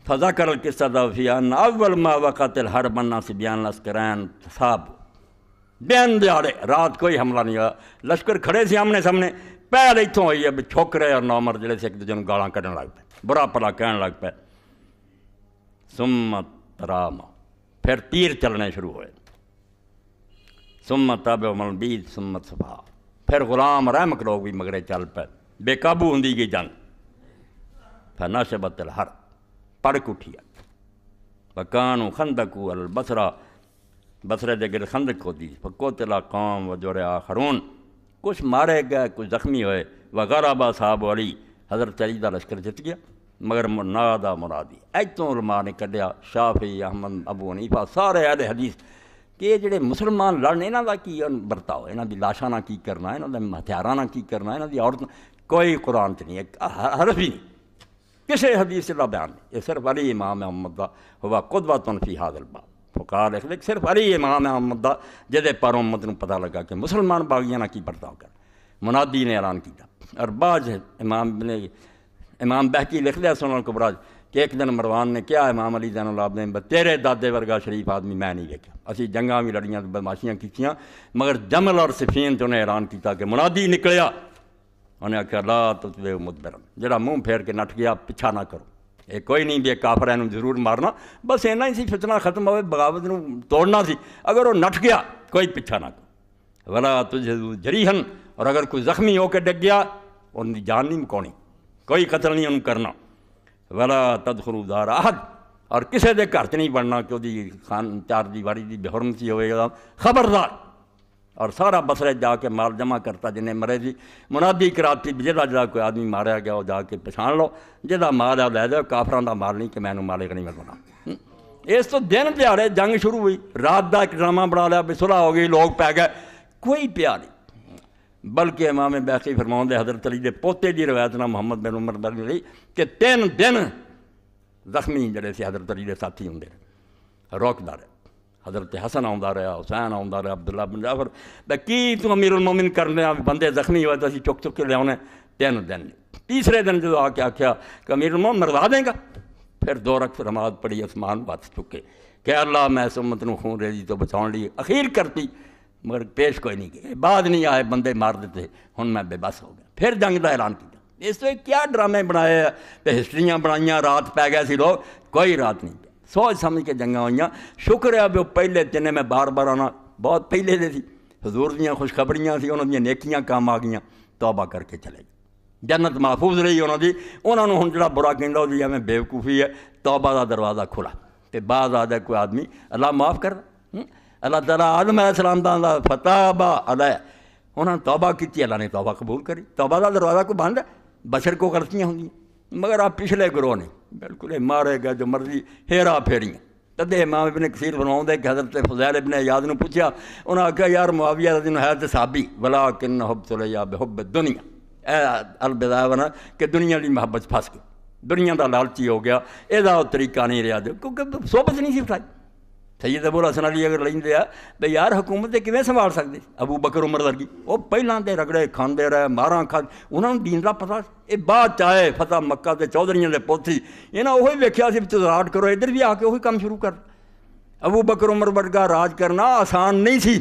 فذکر القصہ فی ان اول ما وقت الحرب الناس بیان لشکرین صاحب دن دیہڑے رات کوئی حملہ نہیں ہوا، لشکر کھڑے سی آمنے سامنے، پہلے اتوں ہوئی ہے چھوکرے اور نومر جڑے سے ایک دوجے نوں گالاں کڈن لگ پے برا بھلا کہن لگ پے، ثم تراما پھر تیر چلنے شروع ہوئے، ثم تابع ملبید ثم صفا پھر غلام رحمک لوگ بھی مگرے چل پے، بے قابو ہوندی گئی جنگ، فنشبت الحرب پڑک اٹھی وکانوا خندقوا البصرہ بصرے دے گرد خندق ہوتی فقتل قوم وجرح آخرون، کچھ مارے گئے کچھ زخمی ہوئے، وغرب اصحاب علی حضرت علی دا لشکر جت گیا، مگر نادا مرادی ایتوں علماء نے کڈیا شافعی احمد ابو حنیفہ سارے اہل حدیث کہ یہ جڑے مسلمان لڑنے انہاں دا کی برتاؤ، انہاں دی لاشاں نہ کی کرنا، انہاں دے ہتھیاراں نہ کی کرنا، انہاں دی عورت کوئی قرآن چ نہیں ایک حرف ہی نہیں، کسی حدیث کا بیان نہیں، یہ صرف علی امام احمد دا ہوا قدوۃ فی ھذا الباب، فقال لکھ صرف علی امام احمد دا جدے پر امت نوں پتہ لگا کہ مسلمان باغیاں نہ کی برتاؤ کر، منادی نے اعلان کیا اور بعض امام بہقی لکھ لیا سنن الکبریٰ کہ ایک دن مروان نے کیا امام علی زین العابدین تیرے دادے ورگا شریف آدمی میں نہیں دیکھا، اسی جنگاں بھی لڑیاں بدماشیاں کیتیاں، مگر جمل اور صفین تو انہیں اعلان کیتا کہ منادی نکلیا، انہیں آخیا لا تتبعوا مدبرا، جڑا منہ پھیر کے نٹ گیا پچھا نہ کرو، یہ کوئی نہیں بھی کافر ہے ضرور مارنا، بس اینا ہی سی فتنہ ختم ہوئے، بغاوت نو توڑنا سی، اگر وہ نٹ گیا کوئی پچھا نہ کرو، ولا تجہزوا جریحا، اور اگر کوئی زخمی ہو کے ڈگ گیا ان کی جان نہیں مکاؤنی، کوئی قتل نہیں انہوں کرنا، ولا تدخلوا دار احد، اور کسے دے گھر چ نہیں بڑھنا کہ وہ خان چار دیواری دی بے حرمتی ہوئے گا، خبردار، اور سارا بسرے جا کے مال جمع کرتا جنہیں مرے دی، منادی کراتی جہاں کوئی آدمی ماریا گیا وہ جا کے پچھان لو، جہاں مال ہے لے جاؤ، کافران دا مال نہیں کہ میں مالے کا نہیں بنا۔ اس تو دن دیہڑے جنگ شروع ہوئی، رات دا ایک ڈرامہ بنا لیا بھی صلح ہو گئی، لوگ پی گئے، کوئی پیا نہیں، بلکہ امام بہقی فرماؤں حضرت علی دے پوتے دی روایت نہ محمد بن عمر بن علی کہ 3 دن زخمی جڑے سی حضرت علی دے ساتھی ہوں روکدا رہے، حضرت حسن آਉਂਦਾ رہا، حسین آਉਂਦਾ رہا، عبداللہ بن جعفر کی تو امیر المومن کرنے بندے زخمی ہوئے تو اسی چک چک کے لے آنے، 3 دن۔ تیسرے دن جو آ کے آخیا کہ امیر المومن مروا دیں گا، پھر 2 رکعت نماز پڑھی، آسمان بات چکے کہ اللہ میں اس امت نو خون ریزی تو بچاؤ لی، اخیر کرتی مگر پیش کوئی نہیں گئے، بعد نہیں آئے، بندے مار دیتے، ہن میں بے بس ہو گیا، پھر جنگ دا اعلان کیا۔ اس تو کیا ڈرامے بنائے، ہسٹریاں بنائیاں، رات پی گئے سی لوگ، کوئی رات نہیں پی، سوچ سمجھ کے جنگاں ہوئیاں، شکر ہے وہ پہلے جنہیں میں بار بار آنا بہت پہلے دے سی، حضور دیاں خوشخبریاں سی، انہوں دیاں نیکیاں کام آ گئیاں، توبہ کر کے چلے گئے، جنت محفوظ رہی انہوں دی، انہوں نے ہن جڑا برا کہندا وہ دی ہمیں بیوقوفی ہے، توبہ دا دروازہ کھلا، تے بعد آ جائے کوئی آدمی اللہ معاف کر، اللہ تعالیٰ آدم علیہ السلام دا فتابہ علیہ، انہوں نے توبہ کی، اللہ نے توبہ قبول کری، توبہ دا دروازہ کو بند ہے، بشر کو غلطیاں ہوں گی، مگر آپ پچھلے گروہ نہیں، بالکل مارے گا جو مرضی ہیرا پھیریاں۔ تدے امام ابن کثیر فرماؤں دے کہ حضرت فضیل ابن عیاض نے پوچھا، انہوں نے کہا یار معاویہ رضی اللہ عنہ ہے تے صحابی، ولکن حبت الیہ بحب الدنیا، اے البدایہ بنا کہ دنیا دی محبت پھنس گئی، دنیا دا لالچی ہو گیا، یہ طریقہ نہیں رہا، کیونکہ صحبت نہیں سی اٹھائی۔ سید ابو الحسن علی اگر لیندے آ بھئی یار حکومت کیویں سنبھال سکتے، ابو بکر عمر ورگی وہ پہلاں دے رگڑے کھاندے رہے، ماراں کھا، انہوں نے دین دا پتہ، یہ بعد چاہے فتح مکہ تے چودھریاں دے پوتھی، انہاں وہی ویکھیا سی تضاد کرو، ادھر بھی آ کے وہی کام شروع کر۔ ابو بکر عمر ورگا راج کرنا آسان نہیں سی،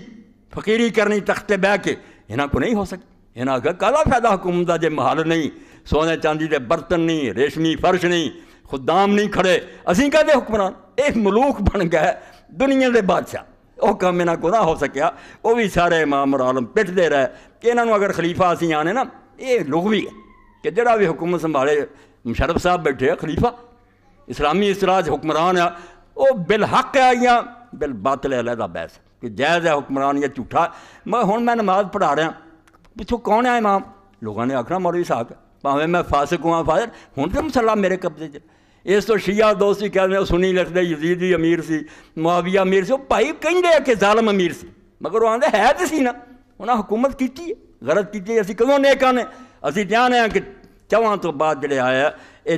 فقیری کرنی تختے بہ کے، انہاں کو نہیں ہو سکتی، انہاں کہا کالا فائدہ حکومت دا جے محل نہیں، سونے چاندی دے برتن نہیں، ریشمی فرش نہیں، خدام نہیں کھڑے، اسیں کہتے حکمران، ایک ملوک بن گئے دنیا دے بادشاہ، وہ کام انہاں کو نہ ہو سکیا، وہ بھی سارے امام اور عالم پٹ دے رہے کہ انہوں اگر خلیفہ اسی آنے نا، یہ لغوی ہے کہ جڑا بھی حکومت سنبھالے، مشرف صاحب بیٹھے خلیفہ، اسلامی اصطلاح حکمران ہے، وہ بالحق ہے یا بالباطل علیحدہ بحث کہ جائز ہے حکمران یا جھوٹا، میں نماز پڑھا رہا پوچھو کون ہے امام، لوگوں نے آکھنا مولوی صاحب ہے، پاویں میں فاسق ہوں فاسق، ہن تے مسئلہ میرے قبضے چ، اس تو شیعہ دوست بھی کہتے ہیں سنی لکھ دے یزید بھی امیر سی، معاویہ امیر سی، وہ بھائی کہیں دے کہ ظالم امیر سی، مگر وہ آندے ہے تو سی نا، انہاں حکومت کیتی ہے، غلط کیتی ہے، اسی کدوں نیکاں نے، اسی دھیان ہیں کہ 4 تو بعد جڑے آیا ہے،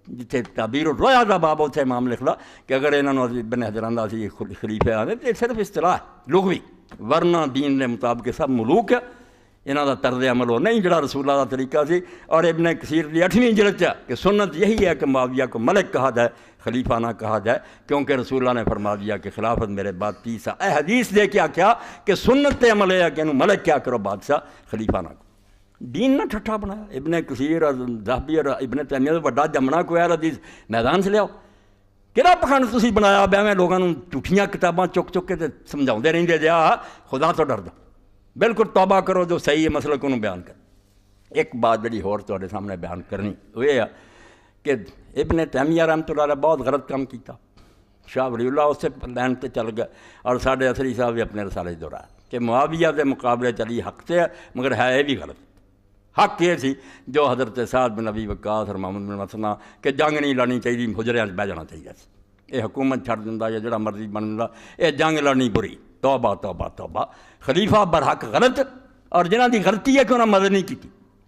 جتھے تعبیر الرؤیا دا باب اتنے امام لکھ لا کہ اگر انہوں نے ابن حجر آندا سی خلیفے آنے تو صرف اصطلاح لغوی، ورنہ دین دے مطابق سب ملوک ہے، انہاں دا طرز عمل ہو نہیں جڑا رسول اللہ دا طریقہ سی۔ اور ابن کثیر دی 8ویں جلد ہے کہ سنت یہی ہے کہ معاویہ کو ملک کہا جائے، خلیفہ نہ کہا جائے، کیونکہ رسول اللہ نے فرما دیا کہ خلافت میرے بعد 30 سال، اے حدیث دے کیا کیا کہ سنت عمل ہے کہ انہوں ملک کیا کرو بادشاہ، خلیفہ نہ کرو، دین نہ ٹھٹھا بنایا۔ ابن کثیر اور ذہبی اور ابن تیمیہ دا بڑا جمنا کوئی حدیث میدان سے لیاؤ، کہڑا پکھنڈ تسی بنایا بیویں لوگوں جھوٹیاں کتاباں چک چک کے سمجھاؤندے رہندے جے آ خدا تو ڈر دو، بالکل توبہ کرو جو صحیح ہے مسئلہ کو بیان کر۔ ایک بات جڑی ہور تواڈے سامنے بیان کرنی وہ یہ ہے کہ ابن تیمیہ رحمۃ اللہ علیہ بہت غلط کام کیتا، شاہ ولی اللہ اس سے لین تے چل گئے، اور ساڈے اثری صاحب بھی اپنے رسالے دہرایا کہ معاویہ دے مقابلے چلی حق سے ہے، مگر ہے یہ بھی غلط۔ حق یہ سی جو حضرت سعد بن ابی وقاص اور محمد بن مسلمہ کہ جنگ نہیں لڑنی چاہیے، حجرے بہ جانا چاہیے سی، یہ حکومت چھڑ دیندا یا جڑا مرضی بن دیندا، یہ جنگ لڑنی بری، توبہ توبہ توبہ، خلیفہ برحق غلط، اور جنہاں دی غلطی ہے کہ انہاں مدد نہیں کی،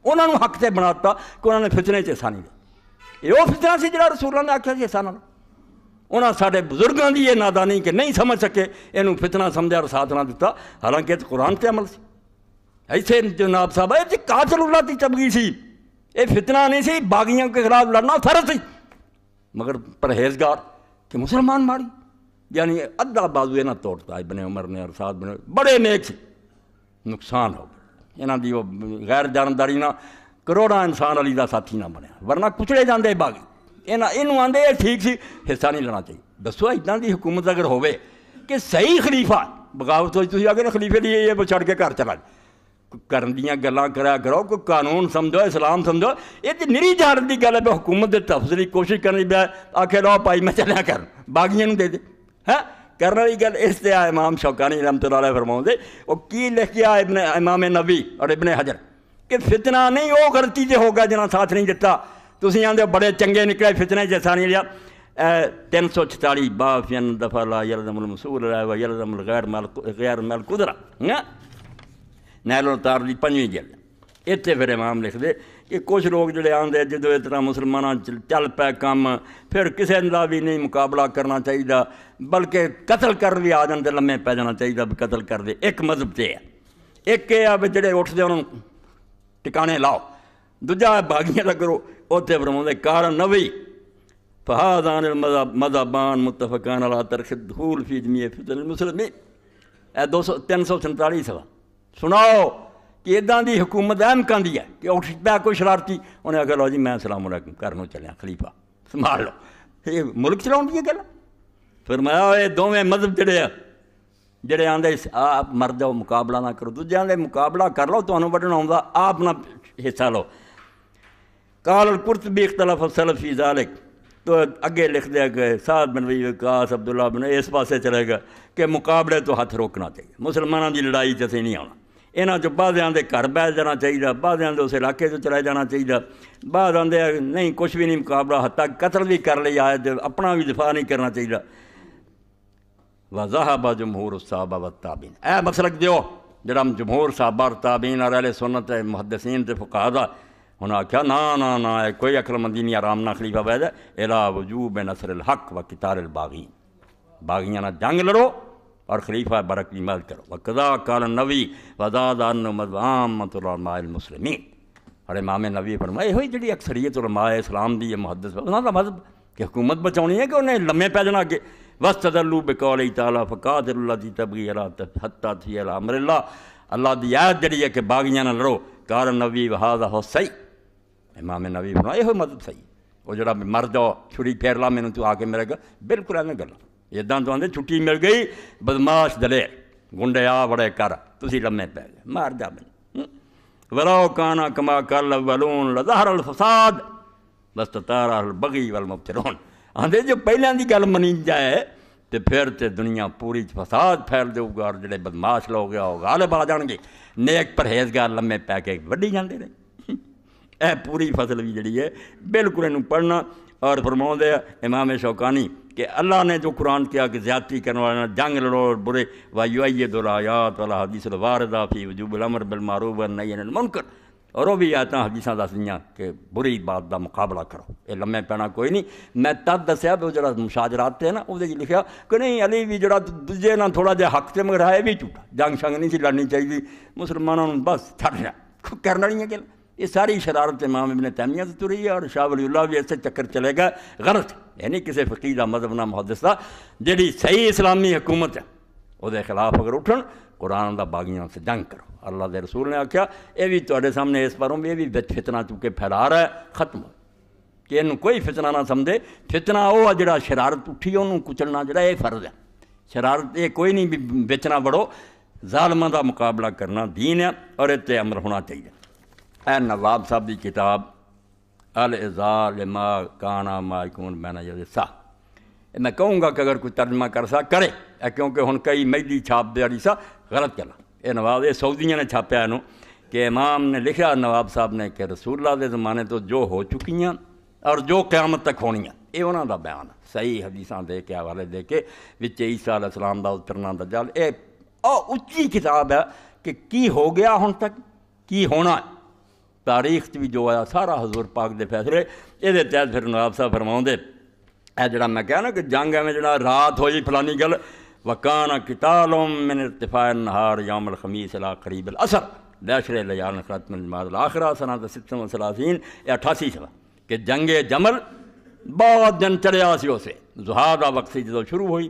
انہوں نے حق سے بناتا کہ انہوں نے فتنے چ حصہ نہیں لیا، یہ وہ فتنہ سی جڑا رسول اللہ نے آکھیا سی حصہ نہ لو، انہاں ساڈے بزرگاں دی یہ نادانی کہ نہیں سمجھ سکے، اینوں فتنہ سمجھا اور ساتھ نہ دیتا، حالانکہ قرآن تے عمل سی۔ ایسے جناب صاحب یہ قاتل اللہ کی تبغی سی، یہ فتنہ نہیں سی، باغیوں کے خلاف لڑنا فرض سی، مگر پرہیزگار کہ مسلمان ماری، یعنی ادھا بازو نہ توڑتا ابن عمر نے اور سعد بن بڑے نیک سی، نقصان ہو گیا یہاں دی وہ غیر جانداری نہ کروڑا انسان علی دا ساتھی نہ بنیا، ورنہ کچڑے جاندے باغی یہ آدھے یہ ٹھیک سی، حصہ نہیں لینا چاہیے۔ دسو اتنا دی حکومت اگر ہوئے کہ صحیح خلیفہ بغاوت ہوئی تھی اگر خلیفے لیے یہ چھڑ کے گھر چلا کرن دیاں گلاں کرا کرو، کوئی قانون سمجھو، اسلام سمجھو، یہ تو نری جہالت کی گل ہے۔ حکومت کے تحفظ کی کوشش کرنی پہ آخر لو پائی میں چلیا کر باغیاں دے دے، ہاں کرنے والی گل اس سے امام شوکانی رحمۃ اللہ علیہ فرماؤں دے وہ کی لکھ کے ابن امام نووی اور ابن حجر کہ فتنہ نہیں وہ غلطی سے ہوگا جنہاں ساتھ نہیں دتا، تسی آندے بڑے چنگے نکلے فتنے جیسا نہیں لیا۔ 346 بافین دفعہ لا یلزم المسول و یلزم الغیر مال قدرہ نیل الطار دی 5ویں جلد اتنے پھر امام لکھ دے کہ کچھ لوگ جڑے آندے جدو اس طرح مسلمانوں چل پے کام پھر کسی دا بھی نہیں مقابلہ کرنا چاہیے بلکہ قتل کر بھی آ جاندے لمے پی جانا چاہیے بھی قتل کر دے۔ ایک مذہب تے ہے، ایک یہ ہے بھی جڑے اٹھتے انہوں ٹکانے لاؤ، دوجا باغیاں دا کرو۔ اتنے فرماؤں کار نوی فہذان المذہبان متفقان علی ترک الدخول فی جمیع فتن المسلمین 347 سوا سناؤ کہ اداں دی حکومت اہم کاندی ہے کہ اٹھ پیا کوئی شرارتی انہیں آخر لو جی میں السلام علیکم کرنوں چلیا خلیفہ سنبھال لو، یہ ملک چلاؤن دی گل۔ فرمایا یہ دونوں مذہب جڑے ہیں جڑے آندے آپ مر جاؤ مقابلہ نہ کرو، دوجے آندے مقابلہ کر لو تمہیں وڈنا آؤں آپ نہ حصہ لو۔ قال القرطبی اختلف السلف فی ذالک، تو اگے لکھ دیا کہ سعد بن وی وقاص عبداللہ بن اس پاسے چلے گا کہ مقابلے تو ہاتھ روکنا چاہیے، مسلمانوں کی لڑائی چسے نہیں آنا، یہاں چ بعض آدھے گھر بیٹھ جانا چاہیے، بعض آدھے اس علاقے سے چلے جانا چاہیے، بعض آدھے نہیں کچھ بھی نہیں مقابلہ حتیٰ قتل بھی کر لیا ہے اپنا بھی دفاع نہیں کرنا چاہیے۔ وذهب جمہور الصحابہ والتابعین، اے مسلک دیو جڑا جمہور صحابہ اور تابعین اور اہل سنت محدثین تے فقہاء دا انہاں آکھیا نا کوئی عقل مندی نہیں آرام نہ خلیفہ بیٹھ ہے الا وجوب نصر الحق و قتال الباغین، باغیاں نہ جنگ لڑو اور خلیفہ برک کی مدد کرو۔ وقضا قال النبی وزاد ان عامۃ علماء المسلمین، اور امام نبی فرمائے ہوئی جڑی اکثریت علماء اسلام دی یہ محدث انہاں دا مذہب کہ حکومت بچاؤنی ہے کہ انہیں لمے پی جانا کہ واستدلوا بقول تعالیٰ فقاتلوا التی تبغی حتی تفیء الی امر اللہ، اللہ دی آیت جڑی ہے کہ باغیاں نہ لڑو، قال النبی وہذا ہو صحیح، امام نبی فرمایا یہ مذہب صحیح، وہ جڑا مر جاؤ چھری پھیر لا مینوں تو آ کے میرے گا بالکل ایویں گل اداں تو آندے چھٹی مل گئی بدماش دلیر گنڈے آ بڑے کر تسی لمے پی گئے مار جا میں ولو کان کما قال الاولون لظہر الفساد واستطار البغی والمبتلون، آندے جو پہلیاں دی گل منی جائے تو پھر تے دنیا پوری فساد پھیل دے گا اور جڑے بدماش لوگ ہیں وہ غالب آ جان گے، نیک پرہیزگار لمے پی کے وڈی جاندے رہے۔ اے پوری فصل بھی جڑی ہے بالکل انہوں پڑھنا۔ اور فرماؤں دے امام شوکانی کہ اللہ نے جو قرآن کیا کہ زیادتی کرنے والا جنگ لڑو اور برے وَيُؤَيِّدُ الْآيَاتِ وَالْأَحَادِيثُ الْوَارِدَةَ فِي وُجُوبِ الْأَمْرِ بِالْمَعْرُوفِ وَالنَّهْيِ عَنِ الْمُنكَرِ، اور وہ بھی آیتاں حدیثاں دس دیاں کہ بری بات دا مقابلہ کرو، یہ لمے پینا کوئی نہیں۔ میں تب دسیا بھی جڑا مشاجرات تھے نا وہ لکھا کہ نہیں علی بھی جڑا دوجے نہ تھوڑا جہا حق سے مگر ہے بھی جھوٹا، جنگ شنگ نہیں سی لڑنی چاہیے مسلمانوں بس چھڑنا کرنا نہیں ہے کہ یہ ساری شرارت امام ابن تیمیہ سے تری ہے، اور شاہ ولی اللہ بھی ایسے چکر چلے گا غلط، یعنی کسی فقیہ دا مذہب نہ محدث دا جیڑی صحیح اسلامی حکومت ہے وہ دے خلاف اگر اٹھن قرآن دا باغیاں سے جنگ کرو۔ اللہ دے رسول نے آکھیا یہ بھی تواڈے سامنے اس باروں یہ بھی فتنہ چونکہ پھیلا رہا ہے ختم ہو کہ انہوں کوئی فتنہ نہ سمجھے، فتنہ وہ جڑا شرارت اٹھی انہوں کچلنا جڑا یہ فرض ہے، شرارت یہ کوئی نہیں بھی بچنا بڑھو، ظالمہ دا مقابلہ کرنا دین ہے اور اتنے عمل ہونا چاہیے۔ اے نواب صاحب دی کتاب الاعزاء لما کان ما یکون بین یدی الساعة، میں کہوں گا کہ اگر کوئی ترجمہ کر سا کرے، کیونکہ ہن کئی میلی چھاپ دیاری سا غلط کرنا، یہ نواب یہ سعودیاں نے چھاپیا انہوں کہ امام نے لکھا نواب صاحب نے کہ رسول اللہ دے زمانے تو جو ہو چکیاں اور جو قیامت تک ہونیاں یہ انہوں دا بیان صحیح حدیثاں دے کے حوالے دے کے وچ عیسیٰ علیہ السلام دا اترنا دجال، یہ اچھی کتاب ہے کہ کی ہو گیا ہن تک کی ہونا ہے، تاریخ بھی جو آیا سارا حضور پاک دے فیصلے یہ تحت پھر نواب صاحب فرماؤں دے اے جڑا میں کہا نا کہ جنگ میں جڑا رات ہوئی فلانی گل وکان قتال من ارتفاع النہار یوم الخمیس الی قریب العصر، لاشر لیال خاتم الجماعت الآخرہ سنۃ ست و ثلاثین 88 صفحہ کہ جنگ جمل بہت دن چڑھیا سی اسے ظہار کا وقت سی جدو شروع ہوئی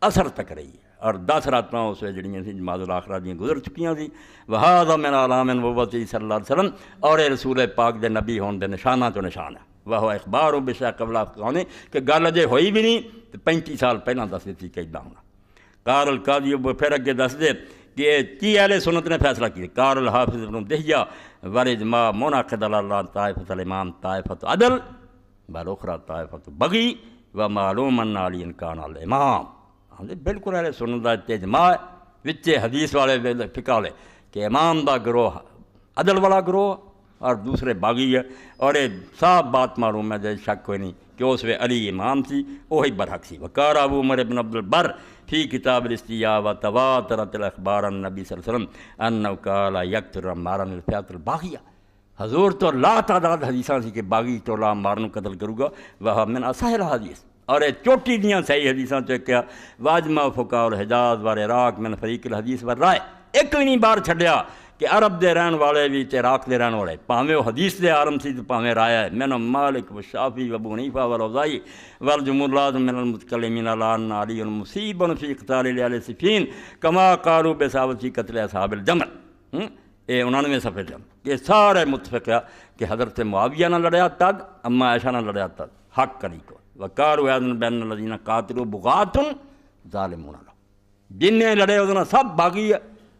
اثر تک رہی ہے اور 10 راتاں اس جڑیاں سی جماعت الآخرہ دیاں گزر چکیاں سی وہذا من علام نبوت صلی اللہ علیہ وسلم اور یہ رسول پاک دے نبی ہون دے نشانہ تو نشان ہے وہ اخبار بشا قبل قونے کہ گل اجے ہوئی بھی نہیں تو 35 سال پہلاں دس دیتی کہ اِداں ہونا قال القاضی پھر اگے دس دے کہ کی اہل سنت نے فیصلہ کیا قال الحافظ ابن دہیہ والاجماع منعقد اللہ طائفۃ الامام طائفۃ عدل بالاخرى طائفۃ بغی و معلوم ان علی کان الامام بالکل اہل سنت دا اجماع وچ حدیث والے فقہ والے کہ امام دا گروہ عدل والا گروہ اور دوسرے باغی ہے اور یہ صاف بات معلوم ہے جیسے شک کوئی نہیں کہ اس میں علی امام سی وہی برحق سی وقار ابو عمر بن عبد البر فی کتاب الاستیاء و تواترت الاخبار عن نبی صلی اللہ علیہ وسلم انہ قال یقتل عمارا الفئۃ الباغیہ حضور تو لا تعداد حدیثاں سی کہ باغی تو لا مارن قتل کروں گا وہ من اصح الحدیث اور چوٹی دیاں صحیح حدیثاں تو کیا واجمع فقہاء الحجاز والعراق من فریق الحدیث والرائے ایک بھی نہیں بار چھڈیا کہ عرب دے رہن والے بھی تے عراق دے رہن والے پاویں وہ حدیث دے عالم سی تو پاویں رایا ہے من مالک و شافعی و ابو حنیفہ والاوزاعی والجمہور لازم من المتکلمین علی ان علی مصیب فی قتال اہل صفین کما قالوا بساوت فی قتل اصحاب الجمل یہ 99 صفحے تک یہ سارے متفق ہے کہ حضرت معاویہ نہ لڑیا تگ اما عائشہ نہ لڑیا تگ حق علی کو وقالوا اذن بین الذین قاتلوا بغات ظالمون جن نے لڑے انہوں سب باغی ہے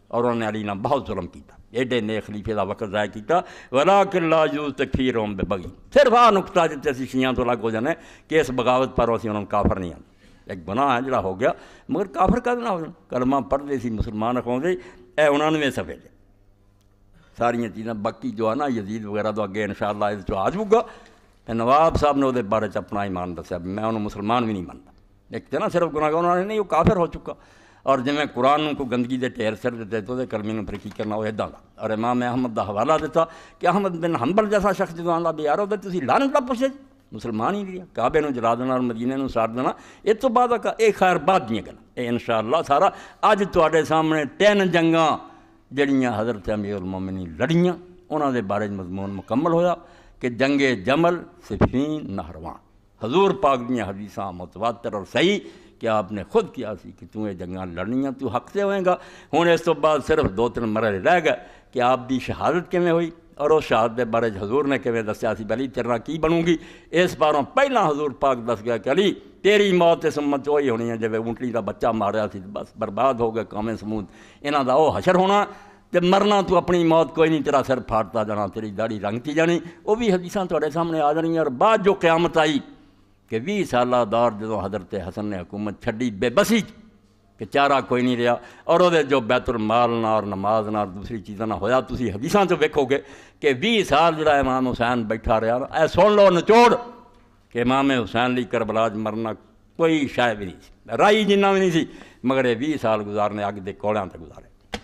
اور انہوں نے علی نے بہت ظلم کیتا ایڈے نیک خلیفے کا وقت ضائع کیتا ولیکن لا یجوز تکفیرہم ببغی صرف آ نقطہ جتے اسی شیعہ تو لگ ہو جانے کہ اس بغاوت پر اسی انہوں کافر نہیں آتے ایک گناہ ہے جڑا ہو گیا مگر کافر کا نہ ہو جانا کلمہ پڑھ دے سی مسلمان رکھوں دے اے 99 صفحے دے ساری چیزاں باقی جو ہے نا یزید وغیرہ تو اگے انشاءاللہ اس جو آ جاؤ گا نواب صاحب نے وہ بارے اپنا ایمان دسیا میں انہوں مسلمان بھی نہیں مانتا ایک تو نا صرف گناہ انہوں نے نہیں وہ کافر ہو چکا اور جی میں قرآن کو گندگی دے ٹھیر سر دیتے تو کلمے پھر کی کرنا وہ ادا کا اور امام احمد دا حوالہ دیتا کہ احمد بن حنبل جیسا شخص جو آندا بھی یار وہ تسی لعنت دا پوچھے مسلمان ہی لیا کعبے نو جلا دینا اور مدینے نو ساڑ دینا اس تو بعد ایک خیر بعد دیاں گلاں انشاءاللہ سارا اج تواڈے سامنے 3 جنگاں جڑیاں حضرت امیر المومنین لڑیاں انہاں دے بارے مضمون مکمل ہویا کہ جنگ جمل صفین نہروان حضور پاک دیاں حدیثاں متواتر اور صحیح کہ آپ نے خود کیا سی کہ توں یہ جنگاں لڑنیاں تو حق سے ہوئیں گا ہوں اس تو بعد صرف 2-3 مرحلے رہ گئے کہ آپ دی شہادت کیویں ہوئی اور اس شہادت دے بارے حضور نے کیویں دسیا سی علی تیرا کی بنوں گی اس باروں پہلا حضور پاک دس گیا کہ علی تیری موت اس امت وہی ہونی ہے جب اونٹلی دا بچہ ماریا سی بس برباد ہو گئے قوم سمود انہاں دا وہ حشر ہونا تے مرنا تو اپنی موت کوئی نہیں تیرا سر پھاڑتا جانا تیری داڑھی رنگتی جانی وہ بھی حدیثاں تواڈے سامنے آ جانیاں اور بعد جو قیامت آئی کہ 20 سالہ دور جدوں حضرت حسن نے حکومت چھڈی بے بسی کہ چارہ کوئی نہیں رہا اور وہ جو بیت المال نہ اور نماز نہ اور دوسری چیزاں نہ ہویا تسی حدیثاں تو ویکھو گے کہ 20 سال جڑا امام حسین بیٹھا رہا اے سن لو نچوڑ کہ امام حسین لی کربلا مرنا کوئی شے بھی نہیں سی رائی جنہ بھی نہیں سی مگر یہ 20 سال گزارنے اگ دے کوڑیاں تے گزارے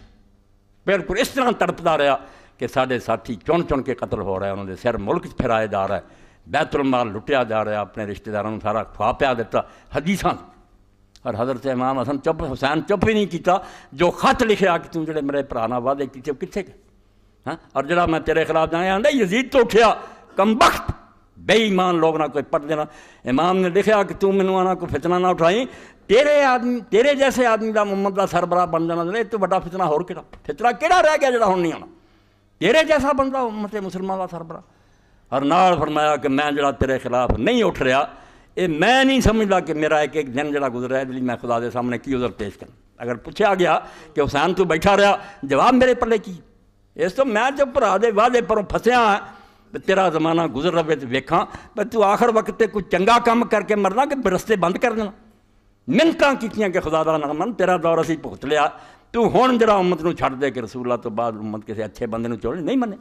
بالکل اس طرح تڑپتا رہا کہ سارے ساتھی چن چن کے قتل ہو رہا ہے انہوں نے سر ملک پھیرائے جا رہا ہے بیت المال لٹیا جا رہا ہے اپنے رشتہ داروں نے سارا کھوا پیا دیتا حدیثاں اور حضرت امام حسن چپ حسین چپ ہی نہیں کیتا جو خط لکھیا کہ تم جڑے میرے پرانا وعدے کیتے کتنے گئے ہاں اور جڑا میں تیرے خلاف جانے آندا یزید تو اٹھیا کمبخت بے ایمان لوگ نہ کوئی پڑھ دینا امام نے لکھیا کہ تم مینوں آنا کوئی فتنہ نہ اٹھائی تیرے جیسے آدمی دا محمد دا سربراہ بن جانا دے تو بڑا فتنہ ہور کیڑا فتنہ کیڑا رہ گیا جڑا ہن نہیں آنا تیرے جیسا بندہ امت مسلمان دا سربراہ اور نال فرمایا کہ میں جڑا تیرے خلاف نہیں اٹھ رہا یہ میں نہیں سمجھدا کہ میرا ایک دن جڑا گزرا ہے اس لیے میں خدا دے سامنے کی عذر پیش کروں اگر پوچھا گیا کہ حسین تو بیٹھا رہا جواب میرے پلے کی اس تو میں جب بھرا دے وعدے پروں پھسیا ہاں تیرا زمانہ گزر رہے تو ویکھاں تو آخر وقت تے کوئی چنگا کام کر کے مرنا کہ رستے بند کر دینا منتاں کیتیاں کہ خدا دا نہ من تیرا دور اسی بھگت لیا تو ہن جڑا امت نو چھڈ دے کہ رسول اللہ تو بعد امت کسی اچھے بندے نو چھوڑ نہیں منے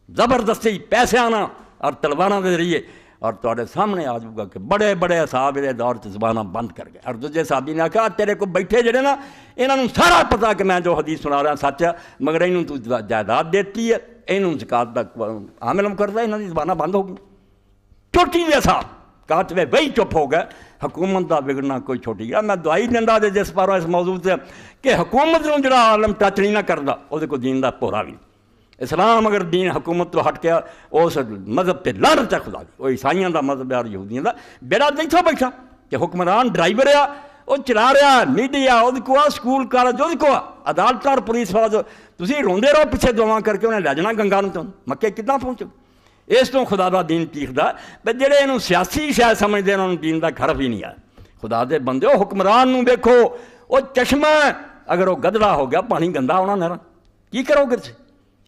زبردستی پیسے آنا اور تلواراں دے ذریعے اور تواڈے سامنے آ جاؤ گا کہ بڑے بڑے صحابہ دے دور تے زباناں بند کر گئے اور دوجے صحابی نے کہا تیرے کو بیٹھے جڑے نا انہاں نوں سارا پتہ کہ میں جو حدیث سنا رہا سچ ہے مگر انہوں تو جائیداد دیتی ہے انہوں زکات دا عامل کردا انہاں دی زباناں بند ہو گئی چھوٹی دے صاحب کاتوے وہی چپ ہو گئے حکومت دا بگڑنا کوئی چھوٹی گیا میں دعائی دیندا دے جس پاروں اس موضوع سے کہ حکومت نوں جڑا عالم ٹچ نہیں نہ کردا او دے کو دین دا پورا بھی اسلام اگر دین حکومت تو ہٹ گیا اس مذہب پہ لعنت ہے خدا دی. وہ عیسائیوں دا مذہب ہے اور یہودیاں دا. بیڑا دیکھو بیٹھا کہ حکمران ڈرائیور ہے وہ چلا رہا میڈیا وہ کو سکول کالج وہ کو عدالت اور پولیس فوج تسی روندے رہو پیچھے دعا کر کے انہیں لے جانا گنگا نوں. مکے کتنا پہنچو اس تو خدا دا دین چیخدا بے جڑے انہوں سیاسی شاید سمجھتے ہیں انہوں دین دا گھر بھی نہیں آیا. خدا دے بندے ہو حکمران نوں دیکھو وہ چشمہ اگر وہ گدڑا ہو گیا پانی گندا ہونا نہرا کی کرو گے.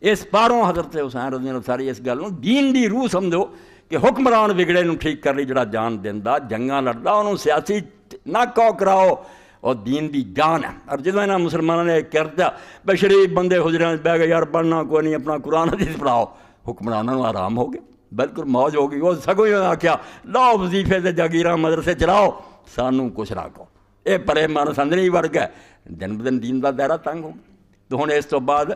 اس پاروں حضرت حسین رضی اللہ ساری اس گل دین دی روح سمجھو کہ حکمران بگڑے نوں ٹھیک کر لی جڑا جان دیندا جنگاں لڑدا انہوں سیاسی نہ کو کراؤ اور دین دی جان ہے. اور جدوں انہاں مسلمانوں نے کرتا بے شریف بندے حجراں بہ گئے یار پڑھنا کوئی نہیں اپنا قرآن حدیث پڑھاؤ حکمرانوں آرام ہو گیا بالکل موج ہو گئی. وہ سگوں آخیا لاؤ وظیفے سے جاگیراں مدرسے چلاؤ سانوں کچھ نہ کہو. یہ پرے من سندر ہی وڑ گئے دن بدن دین کا دائرہ تنگ ہو گیا. تو ہوں اس تو بعد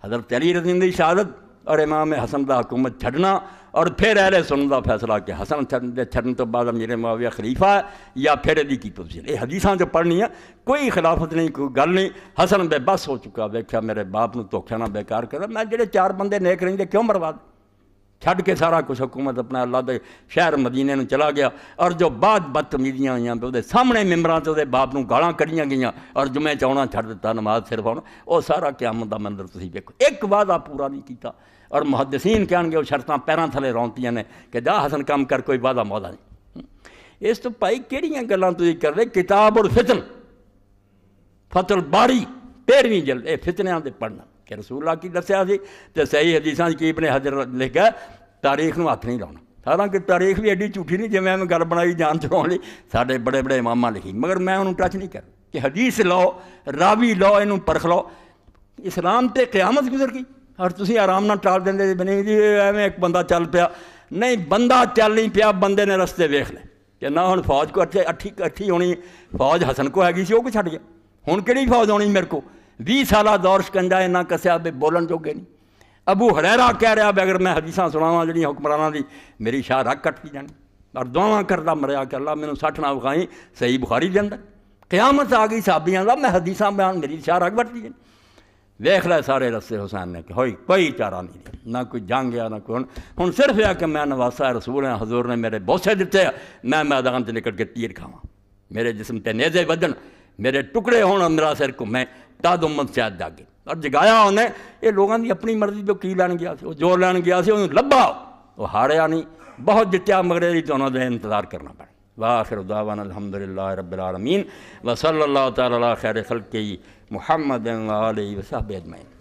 حضرت علی رضی اللہ کی شہادت اور امام حسن دا حکومت چھڈنا اور پھر اہل سنت دا فیصلہ کہ حسن چھڈن تو بعد امیر معاویہ خلیفہ ہے یا پھر دی کی پوزیشن. یہ حدیثاں جو پڑھنی ہے کوئی خلافت نہیں کوئی گل نہیں. حسن بے بس ہو چکا ویکھیا میرے باپ نو دھوکھا نہ بیکار کرا میں جڑے 4 بندے نیک رہندے کیوں برباد چھڈ کے سارا کچھ حکومت اپنا اللہ دے شہر مدینے نوں چلا گیا. اور جو بعد بدتمیزیاں ہوئیاں وہ سامنے ممبراں تے وہ باپ نوں گالاں کڑیاں گئیاں اور جمعے چاہنا چھڈ دیتا نماز صرف آنا. وہ سارا قیامت دا منظر تسی ویکھو ایک وعدہ پورا نہیں کیتا. اور محدثین کہن گے وہ شرطاں پیراں تھلے رونتیاں نے کہ جا حسن کام کر کوئی وعدہ مودا نہیں. اس تو بھائی کہڑیاں گلاں تسی کر رہے کتاب اور فتن فتح الباری 13ویں جلد یہ فتنیاں دے پڑھنا کہ رسول اللہ کی دسیا سی تو صحیح حدیثاں کی ابن حجر لکھا تاریخ نو ہاتھ نہیں لاؤنا. حالانکہ تاریخ بھی ایڈی جھوٹھی نہیں جی میں گل بنائی جان چلاؤ لی سارے بڑے بڑے اماماں لکھی مگر میں انہوں ٹچ نہیں کر کہ حدیث لاؤ راوی لاؤ انہوں پرکھ لاؤ. اسلام تے قیامت گزر گئی اور تسی آرام نہ ٹال دیں بنے جی ایویں ایک بندہ چل پیا. نہیں بندہ چل نہیں پیا بندے نے رستے ویکھ لے کہ نہ ہوں فوج کو اٹھی ہونی فوج حسن کو ہے سی وہ کو چھڈ گیا. ہوں کہڑی فوج ہونی میرے کو 20 سالہ دور شکنجا انہاں کسیا بے بولن جوگے نہیں. ابو ہریرہ کہہ رہا بے اگر میں حدیثاں سناواں جڑیاں حکمراناں دی میری شاہ رکھ کٹ پی جانی اور دعاواں کردا مریا کہ اللہ مینوں 60 نہ وکھائیں صحیح بخاری دے اندر قیامت آ گئی صحابیاں دا میں حدیثاں بیان میری شاہ رکھ بٹ پی جانی. ویکھ لے سارے رستے حسین نے کہ ہوئی کوئی چارہ نہیں نہ کوئی جنگ ہے نہ کوئی ہن صرف یہ کہ میں نواسا رسول ہیں حضور نے میرے بوسے دیتے میں میدان تے نکل کے تیر کھاواں میرے جسم تے نیزے وجن میرے ٹکڑے ہون اور میرا سر گھومے تاد امت شاید جاگے. اور جگایا انہیں یہ لوگوں کی اپنی مرضی جو کی لین گیا سی وہ جو لین گیا سی انہوں لبھا وہ ہاریا نہیں بہت جتیا مگر تو انہوں نے انتظار کرنا پڑا. وآخر دعوانا الحمدللہ رب العالمین وصلی اللہ تعالی علی خیر خلقہ محمد و آلہ و صحبہ اجمعین.